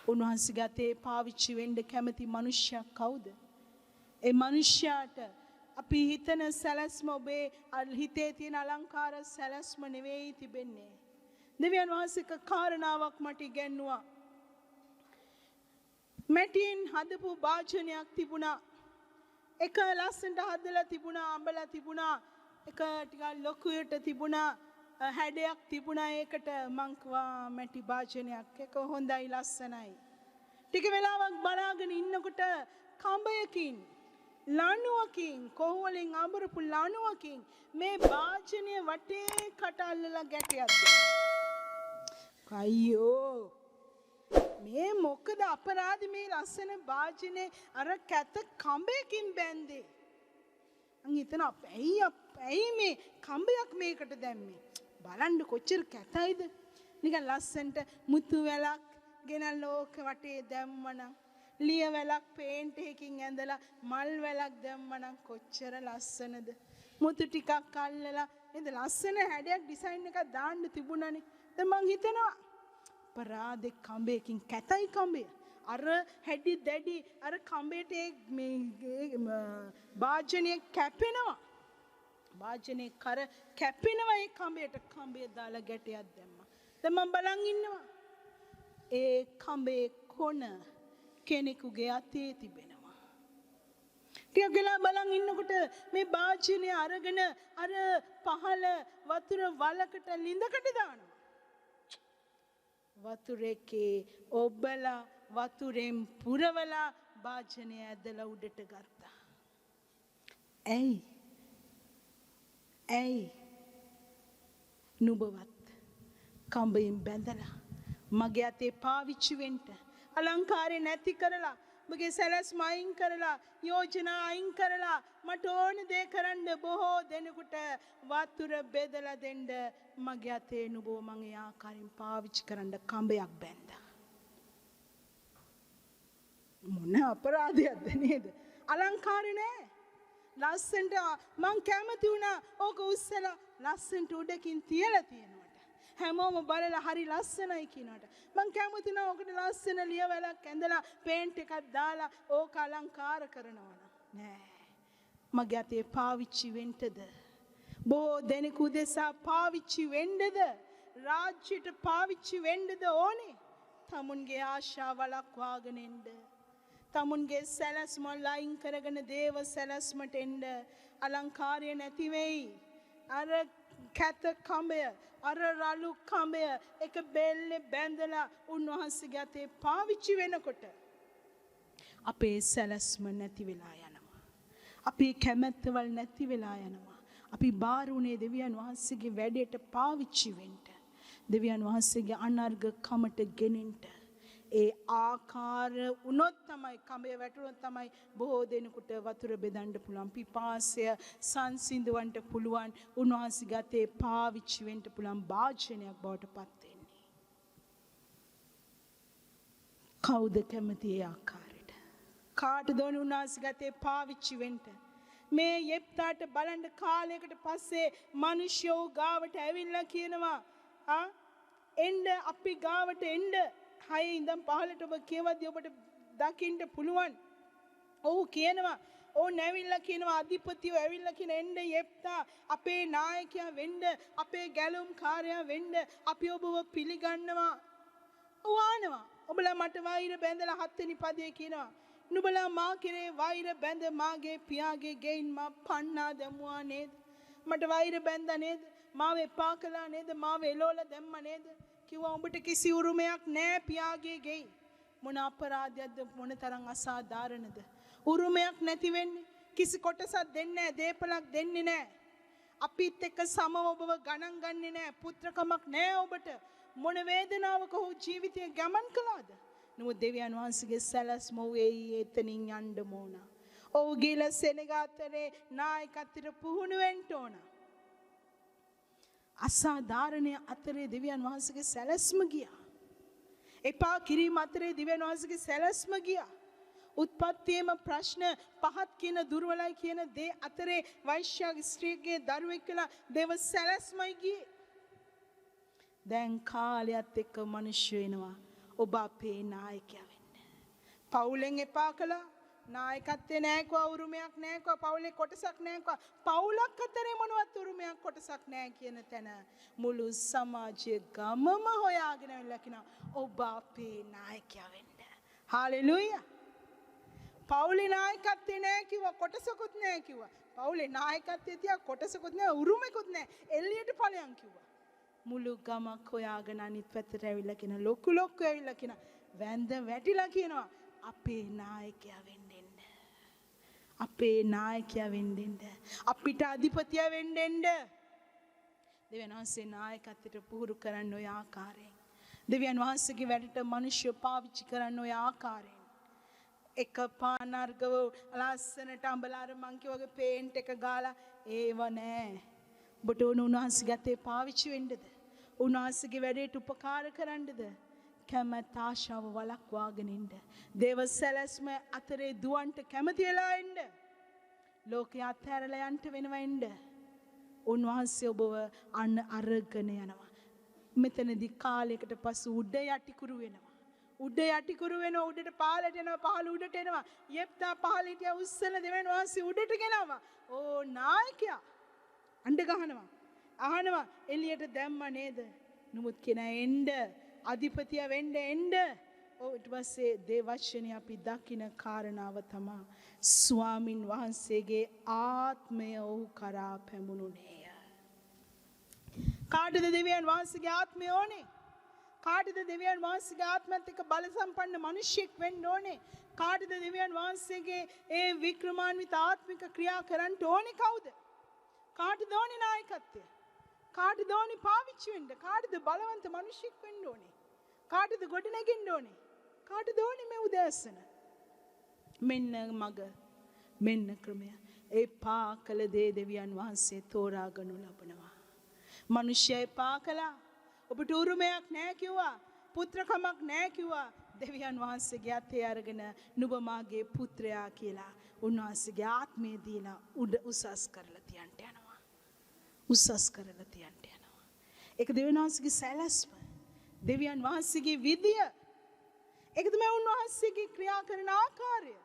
[SPEAKER 3] උන්වහන්සේගේ අතේ පාවිච්චි වෙන්න කැමති මිනිසයා කවුද? ඒ මිනිසයාට අපි හිතන සැලැස්ම ඔබේ හිතේ තියෙන අලංකාර සැලැස්ම නෙවෙයි තිබෙන්නේ. දෙවියන් වහන්සේ එක කාරණාවක් මට ඉගැන්නුවා. මැටියෙන් හදපු භාජනයක් තිබුණා. එක ලස්සනට හදලා තිබුණා, අඹලා තිබුණා. එක ටිකක් ලොකුවට තිබුණා. හැඩයක් තිබුණා. ඒකට මං කිව්වා මැටි භාජනයක් එක හොඳයි ලස්සනයි. ටික වෙලාවක් බලාගෙන ඉන්නකොට කඹයකින් ලණුවකින් කොහොලින් අඹරපු ලණුවකින් මේ භාජනය වටේ කටල්ලලා ගැටියක් දෙනවා. අයියෝ මේ මොකද අපරාධ මේ ලස්සන භාජනේ අර කැත කඹයකින් බැන්දේ. මං හිතන ඇයි මේ කඹයක් මේකට දැම්මේ? බලන්න කොච්චර කැතයිද? නිකන් ලස්සනට මුතු වැලක් ගෙනල්ලා ඕක වටේ දැම්මනම්, ලිය වැලක් පේන්ට් එකකින් ඇඳලා මල් වැලක් දැම්මනම් කොච්චර ලස්සනද? මුතු ටිකක් අල්ලලා නේද ලස්සන හැඩයක් ඩිසයින් එකක් දාන්න තිබුණානේ. දැන් මං හිතනවා පරාදේ කඹයකින් කැතයි කඹය. අර හැඩි දැඩි අර කඹේට මේ භාජනය කැපෙනවා. භාජනයේ කර කැපෙනවා ඒ කඹයට. කඹය දාලා ගැටයක් දැම්මා. දැන් මම බලන් ඉන්නවා. ඒ කඹේ කොන කෙනෙකුගේ අතේ තිබෙනවා. ටිකක් වෙලා බලන් ඉන්නකොට මේ භාජනය අරගෙන අර පහළ වතුර වලකට ලිඳකට දානවා. වතුරේකේ ඔබලා වතුරෙන් පුරවලා භාජනය ඇදලා උඩට ගත්තා. ඇයි නුඹවත් කඹයෙන් බැඳලා මගේ අතේ පාවිච්චි වෙන්න අලංකාරය නැති කරලා මගේ සැලැස්ම අයින් කරලා යෝජනා අයින් කරලා මට ඕන දේ කරන්න බොහෝ දෙනෙකුට වතුර බෙදලා දෙන්න මගේ අතේ නුඹව මම ඒ ආකාරයෙන් පාවිච්චි කරන්න කඹයක් බැඳා. මොන අපරාධයක්ද නේද? අලංකාරය නෑ. ලස්සනට මං කැමති වුණා ඕක උස්සලා ලස්සනට උඩකින් තියලා තියෙනවට. හැමෝම බලලා හරි ලස්සනයි කියනවට. මං කැමති වුණා ඕකට ලස්සන ලියවැලක් ඇඳලා පේන්ට් එකක් දාලා ඕක අලංකාර කරනවා නෑ. මගේ අතේ පාවිච්චි වෙන්නද? බොහෝ දෙනෙකු දෙසා පාවිච්චි වෙන්නද? රාජ්‍යයට පාවිච්චි වෙන්නද ඕනේ? තමුන්ගේ ආශාවලක් වාගෙන එන්න. තමුන්ගේ සැලැස්ම ලයින් කරගෙන දේව සැලැස්මට එන්න. අලංකාරය නැති වෙයි. අර කැත කඹය, අර රළු කඹය එක බෙල්ලේ බැඳලා උන්වහන්සේගේ අතේ පාවිච්චි වෙනකොට අපේ සැලැස්ම නැති වෙලා යනවා. අපේ කැමැත්තවල් නැති වෙලා යනවා. අපි බාරුනේ දෙවියන් වහන්සේගේ වැඩේට පාවිච්චි වෙන්න. දෙවියන් වහන්සේගේ අනර්ග කමට ගෙනෙන්න. ඒ ආකාර වුණොත් තමයි කඹය වැටුණොත් තමයි බොහෝ දෙනෙකුට වතුර බෙදන්න පුළුවන්. පිපාසය සංසිඳවන්න පුළුවන්. උන්වහන්සේගේ අතේ පාවිච්චි වෙන්න පුළුවන් භාජනයක් බවට පත් වෙන්නේ. කවුද කැමති ඒ ආකාරයට? කාටද ඕනේ උන්වහන්සේගේ අතේ පාවිච්චි වෙන්න? මේ යෙප්තාට බලන්න කාලයකට පස්සේ මිනිස්සු ගාවට ඇවිල්ලා කියනවා එන්න අපි ගාවට එන්න. 6 ඉඳන් 15ට ඔබ කියවද්දී ඔබට දකින්න පුළුවන්. ඔව් කියනවා. ඕන් ඇවිල්ලා කියනවා අධිපතිව ඇවිල්ලා කියන එන්න යෙප්තා අපේ නායකයා වෙන්න, අපේ ගැලුම් කාර්යයා වෙන්න අපි ඔබව පිළිගන්නවා. ඔව් ආනවා. ඔබලා මට වෛර බැඳලා 7 වෙනි පදයේ කියනවා. නුඹලා මා කෙරේ වෛර බැඳ මාගේ පියාගේ ගෙයින් මා පන්නා දැමුවා නේද? මට වෛර බැඳා නේද? මාව එපා කළා නේද? මාව එලෝලා දැම්මා නේද? කිව්වා උඹට කිසි උරුමයක් නැහැ පියාගේ ගෙයි. මොන අපරාධයක්ද? මොන තරම් අසාධාරණද? උරුමයක් නැති වෙන්නේ. කිසි කොටසක් දෙන්නේ නැහැ, දීපලක් දෙන්නේ නැහැ. අපිත් එක්ක සමව ඔබව ගණන් ගන්නේ නැහැ. පුත්‍රකමක් නැහැ ඔබට. මොන වේදනාවක හෝ ජීවිතය ගමන් කළාද? නමුත් දෙවියන් වහන්සේගේ සැලැස්ම වෙයි එතනින් යන්න ඕන. ඔහුගේ සෙනගාතරේ නායකත්වයට පුහුණු වෙන්න ඕන. අසාධාරණය අතරේ දෙවියන් වහන්සේගේ සැලැස්ම ගියා. එපා කිරීම අතරේ දෙවියන් වහන්සේගේ සැලැස්ම ගියා. උත්පත්තියේම ප්‍රශ්න පහත් කියන දුර්වලයි කියන දේ අතරේ වෛශ්‍ය ස්ත්‍රියගේ දරුවෙක් කියලා දේව සැලැස්මයි ගියේ. දැන් කාලයත් එක්ක මිනිස්සු වෙනවා ඔබ අපේ නායකයා වෙන්න. පවුලෙන් එපා කළා, නායකත්වයේ නැහැ කිව්වා, උරුමයක් නැහැ කිව්වා, පවුලේ කොටසක් නැහැ කිව්වා. පවුලක් අතරේ මොනවත් උරුමයක් කොටසක් නැහැ කියන තැන මුළු සමාජයේ ගමම හොයාගෙන ඇවිල්ලා කියනවා ඔබ අපේ නායකයා වෙන්න. හාලෙලූයා. පවුලේ නායකත්වයේ නැහැ කිව්වා, කොටසකුත් නැහැ කිව්වා. පවුලේ නායකත්වයේ තියා කොටසකුත් නැහැ, උරුමෙකුත් නැහැ. එළියට ඵලයන් කිව්වා. මුළු ගමක් හොයාගෙන අනිත් පැත්තට ඇවිල්ලා කියන ලොකු ඇවිල්ලා කියන වැඳ වැටිලා කියනවා අපේ නායකයා වෙන්න. අපේ නායකයා වෙන්න. අපිට අධිපතියා වෙන්න. දෙවියන් වහන්සේ නායකත්වයට පුහුරු කරන්න ඔය ආකාරයෙන්. දෙවියන් වහන්සේගේ වැඩට මිනිස්සු පාවිච්චි කරන්න ඔය ආකාරයෙන්. එක පානර්ගව ලස්සනට අඹලාර මංකි වගේ පේන්ට් එක ගාලා ඒව නෑ. ඔබට ඕන උන්වහන්සේගේ අතේ පාවිච්චි වෙන්නද? උන්වහන්සේගේ වැඩේට උපකාර කරන්නද? කැමැත්ත ආශාව වළක්වාගෙන ඉන්න. දේව සැලැස්ම අතරේ දුවන්ට කැමති වෙලා ඉන්න. ලෝකේ අත්හැරලා යන්න වෙනවා ඉන්න. උන්වහන්සේ ඔබව අරගෙන යනවා. මෙතනදී කාලයකට පසු උඩ යටිකුරු වෙනවා. උඩ යටිකුරු වෙනවා, උඩට පහළට යනවා, පහළ උඩට එනවා. යෙප්තා පහළට උස්සන දෙවියන් වහන්සේ උඩට ගෙනවා. ඕ නායකයා අඬ ගහනවා. අහනවා එළියට දැම්ම නේද? නමුත් කියන එන්න අධිපතිය වෙන්න එන්න. ඊට පස්සේ දේවචනේ අපි දකින කාරණාව තමයි ස්වාමින් වහන්සේගේ ආත්මය ඔහු කරා පැමුණුනේය. කාටද දෙවියන් වහන්සේගේ ආත්මය ඕනේ? කාටද දෙවියන් වහන්සේගේ ආත්මත් එක්ක බල සම්පන්න මිනිසෙක් වෙන්න ඕනේ? කාටද දෙවියන් වහන්සේගේ ඒ වික්‍රමාන්විත ආත්මික ක්‍රියා කරන්න ඕනේ? කවුද? කාටද ඕනේ නායකත්වය? කාටද ඕනේ පාවිච්චි වෙන්න? කාටද බලවන්ත මිනිසෙක් වෙන්න ඕනේ? කාටද ගොඩ නැගෙන්න ඕනේ? කාටද ඕනේ මේ උදෑසන? මෙන්න මග, මෙන්න ක්‍රමය. ඒ පාකල දේ දෙවියන් වහන්සේ තෝරාගනු ලබනවා. මිනිස්සයා එපා කළා. ඔබට උරුමයක් නැහැ කිව්වා, පුත්‍රකමක් නැහැ කිව්වා. දෙවියන් වහන්සේගේ අතේ අරගෙන නුඹ මාගේ පුත්‍රයා කියලා උන්වහන්සේගේ ආත්මය දීලා උසස් කරලා තියන්න යනවා. උසස් කරලා තියන්න යනවා. ඒක දෙවියන් වහන්සේගේ සැලැස්ම, දෙවියන් වහන්සේගේ විදිය. ඒක තමයි උන්වහන්සේගේ ක්‍රියා කරන ආකාරය.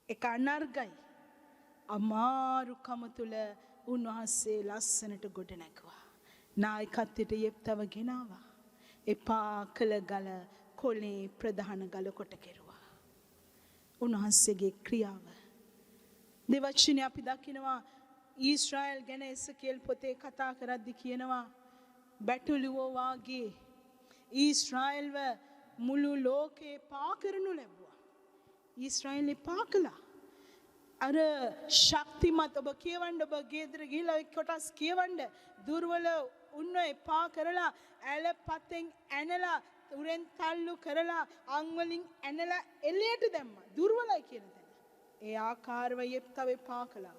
[SPEAKER 3] ඒක අනර්ගයි. අමාරුකම තුල උන්වහන්සේ ලස්සනට ගොඩ නැගුවා. නායකත්වයට යෙප්තව ගෙනාවා. එපා කළ ගල කොලේ ප්‍රධාන ගල කොට කෙරුවා. උන්වහන්සේගේ ක්‍රියාව. දෙවචනේ අපි දකිනවා ඊශ්‍රායල් ගැන එසකේල් පොතේ කතා කරද්දි කියනවා බැටළුවෝ වාගේ ඊශ්‍රායල්ව මුළු ලෝකේ පා කරනු ලැබුවා. ඊශ්‍රායල් පා කළා. අර ශක්තිමත් ඔබ කියවන්න, ඔබ ගෙදර ගිහිලා කොටස් කියවන්න, දුර්වල උන්න එපා කරලා ඇල පතෙන් ඇනලා උරෙන් තල්ලු කරලා අං වලින් ඇනලා එළියට දැම්මා. දුර්වලයි කියන තැන. ඒ ආකාරව යෙප්තව එපා කළා.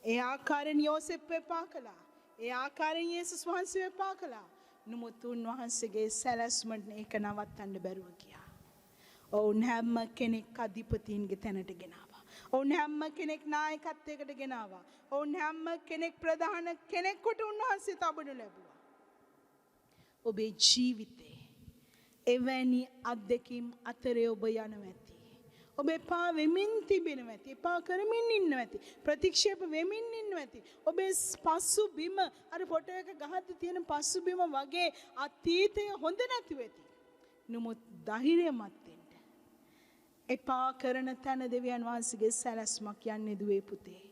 [SPEAKER 3] ඒ ආකාරයෙන් යෝසෙප් එපා කළා. ඒ ආකාරයෙන් යේසුස් වහන්සේ එපා කළා. නමුත් උන්වහන්සේගේ සැලැස්මට ඒක නවත්තන්න බැරුව ගියා. ඔවුන් හැම කෙනෙක් අධිපතීන්ගේ තැනට ගෙනාවා. ඔවුන් හැම කෙනෙක් නායකත්වයකට ගෙනාවා. ඔවුන් හැම කෙනෙක් ප්‍රධාන කෙනෙකුට උන්වහන්සේ තබනු ලැබුවා. ඔබේ ජීවිතේ එවැනි අත්දැකීම් අතරේ ඔබ යනවා ඇති. ඔබ එපා වෙමින් තිබෙනවා ඇති. එපා කරමින් ඉන්නවා ඇති. ප්‍රතික්ෂේප වෙමින් ඉන්නවා ඇති. ඔබේ පසුබිම අර ෆොටෝ එක ගහද්දි තියෙන පසුබිම වගේ අතීතය හොඳ නැතිව ඇති. නමුත් ධෛර්යමත් වෙන්න. එපා කරන තැන දෙවියන් වහන්සේගේ සැලැස්මක් යන්නේ දුවේ පුතේ.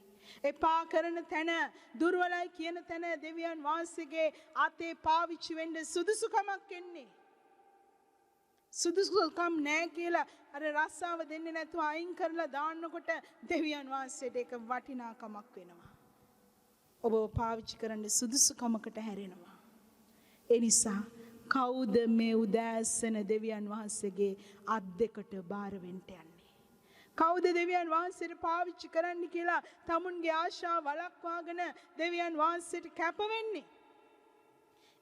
[SPEAKER 3] එපා කරන තැන, දුර්වලයි කියන තැන දෙවියන් වහන්සේගේ අතේ පාවිච්චි වෙන්න සුදුසුකමක් එන්නේ. සුදුසුකම් නැහැ කියලා අර රස්සාව දෙන්නේ නැතුව අයින් කරලා දාන්නකොට දෙවියන් වහන්සේට ඒක වටිනාකමක් වෙනවා. ඔබ පාවිච්චි කරන්න සුදුසුකමකට හැරෙනවා. ඒ නිසා කවුද මේ උදෑසන දෙවියන් වහන්සේගේ අත් දෙකට බාර වෙන්න යන්නේ? කවුද දෙවියන් වහන්සේට පාවිච්චි කරන්න කියලා තමුන්ගේ ආශාව වළක්වාගෙන දෙවියන් වහන්සේට කැප වෙන්නේ?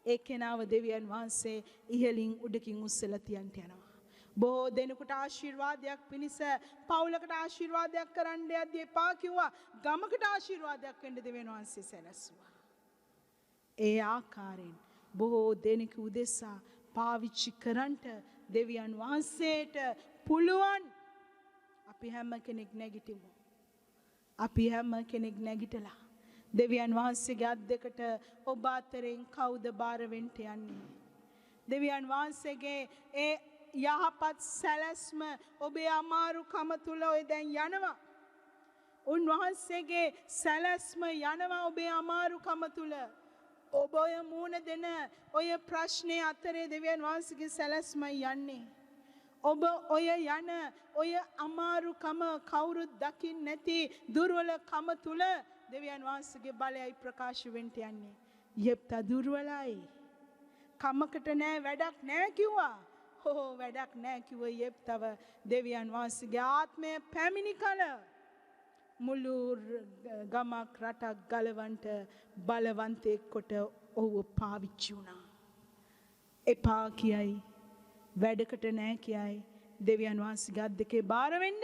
[SPEAKER 3] ඒ කෙනාව දෙවියන් වහන්සේ ඉහලින් උඩකින් උස්සලා තියන්න යනවා. බොහෝ දෙනෙකුට ආශිර්වාදයක් පිණිස පවුලකට ආශිර්වාදයක් කරන්න යද්දී එපා කිව්වා. ගමකට ආශිර්වාදයක් වෙන්න දෙවියන් වහන්සේ සැලැස්සුවා. ඒ ආකාරයෙන් බොහෝ දෙනෙකු උදෙසා පාවිච්චි කරන්නට දෙවියන් වහන්සේට පුළුවන් අපි හැම කෙනෙක් නැගිටිමු. අපි හැම කෙනෙක් නැගිටලා දෙවියන් වහන්සේගේ අත් දෙකට ඔබ අතරින් කවුද බාර වෙන්න යන්නේ? දෙවියන් වහන්සේගේ ඒ යහපත් සැලැස්ම ඔබේ අමාරුකම තුල ඔය දැන් යනවා. උන්වහන්සේගේ සැලැස්ම යනවා ඔබේ අමාරුකම තුල. ඔබ ඔය මූණ දෙන ඔය ප්‍රශ්නේ අතරේ දෙවියන් වහන්සේගේ සැලැස්ම යන්නේ. ඔබ ඔය යන ඔය අමාරුකම කවුරුත් දකින්න නැති දුර්වලකම තුල දෙවියන් වහන්සේගේ බලයයි ප්‍රකාශ වෙන්න යන්නේ. යෙප්තා දුර්වලයි. කමකට නෑ වැඩක් නෑ කිව්වා. වැඩක් නෑ කිව්ව යෙප්තව දෙවියන් වහන්සේගේ ආත්මය පැමිණි කල මුළු ගමක් රටක් ගලවන්ට බලවන්තයෙක් කොට ඔහුව පාවිච්චි වුණා. එපා කියයි වැඩකට නෑ කියයි දෙවියන් වහන්සේගේ අත් දෙකේ බාර වෙන්න.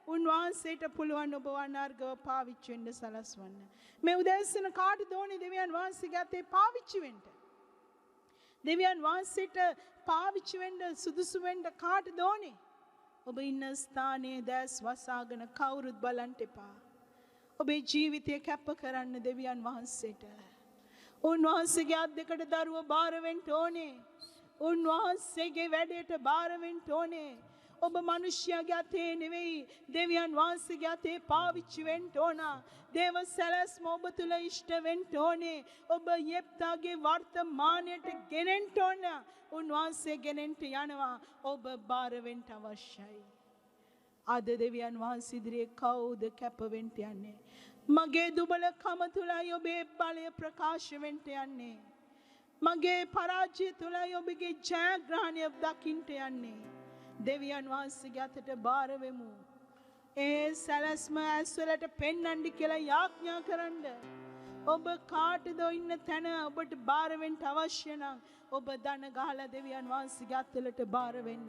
[SPEAKER 3] උන්වහන්සේට පුළුවන් ඔබ වනාර්ගව පාවිච්චි වෙන්න සලස්වන්න. මේ උදෑසන කාටද ඕනේ දෙවියන් වහන්සේගේ අතේ පාවිච්චි වෙන්න? දෙවියන් වහන්සේට පාවිච්චි වෙන්න සුදුසු වෙන්න කාටද ඕනේ? ඔබ ඉන්න ස්ථානයේ දැස් වසාගෙන කවුරුත් බලන්න එපා. ඔබේ ජීවිතය කැප කරන්න දෙවියන් වහන්සේට. උන්වහන්සේගේ අත් දෙකට දරුවෝ බාර වෙන්න ඕනේ. උන්වහන්සේගේ වැඩේට බාර වෙන්න ඕනේ. ඔබ මිනිස්යාගේ අතේ නෙවෙයි දෙවියන් වහන්සේගේ අතේ පාවිච්චි වෙන්න ඕන. දේව සැලැස්ම ඔබ තුල ඉෂ්ට වෙන්න ඕනේ. ඔබ යෙප්තාගේ වර්තමානයට ගෙනෙන්න ඕන. උන්වහන්සේ ගෙනෙන්න යනවා. ඔබ බාර වෙන්න අවශ්‍යයි. අද දෙවියන් වහන්සේ ඉදිරියේ කවුද කැප වෙන්න යන්නේ? මගේ දුබලකම තුලයි ඔබේ බලය ප්‍රකාශ වෙන්න යන්නේ. මගේ පරාජය තුලයි ඔබගේ ජයග්‍රහණය දකින්න යන්නේ. දෙවියන් වහන්සේගේ අතට බාර වෙමු. ඒ සැලැස්ම ඇස්වලට පෙන්වන්න කියලා යාඥා කරන්න. ඔබ කාටද ඉන්න තැන ඔබට බාර වෙන්න අවශ්‍ය නම් ඔබ දන ගහලා දෙවියන් වහන්සේගේ අත්වලට බාර වෙන්න.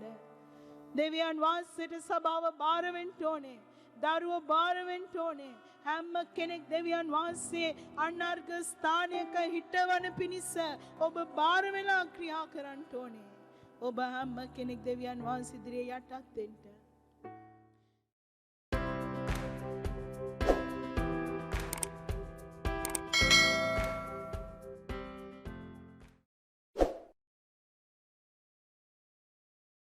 [SPEAKER 3] දෙවියන් වහන්සේට සභාව බාර වෙන්න ඕනේ. දරුවෝ බාර වෙන්න ඕනේ. හැම කෙනෙක් දෙවියන් වහන්සේ අනර්ග ස්ථානයක හිටවන පිණිස ඔබ බාර වෙලා ක්‍රියා කරන්න ඕනේ. ඔබ හැම කෙනෙක් දෙවියන් වහන්සේ ඉදිරියේ යටත් වෙන්න.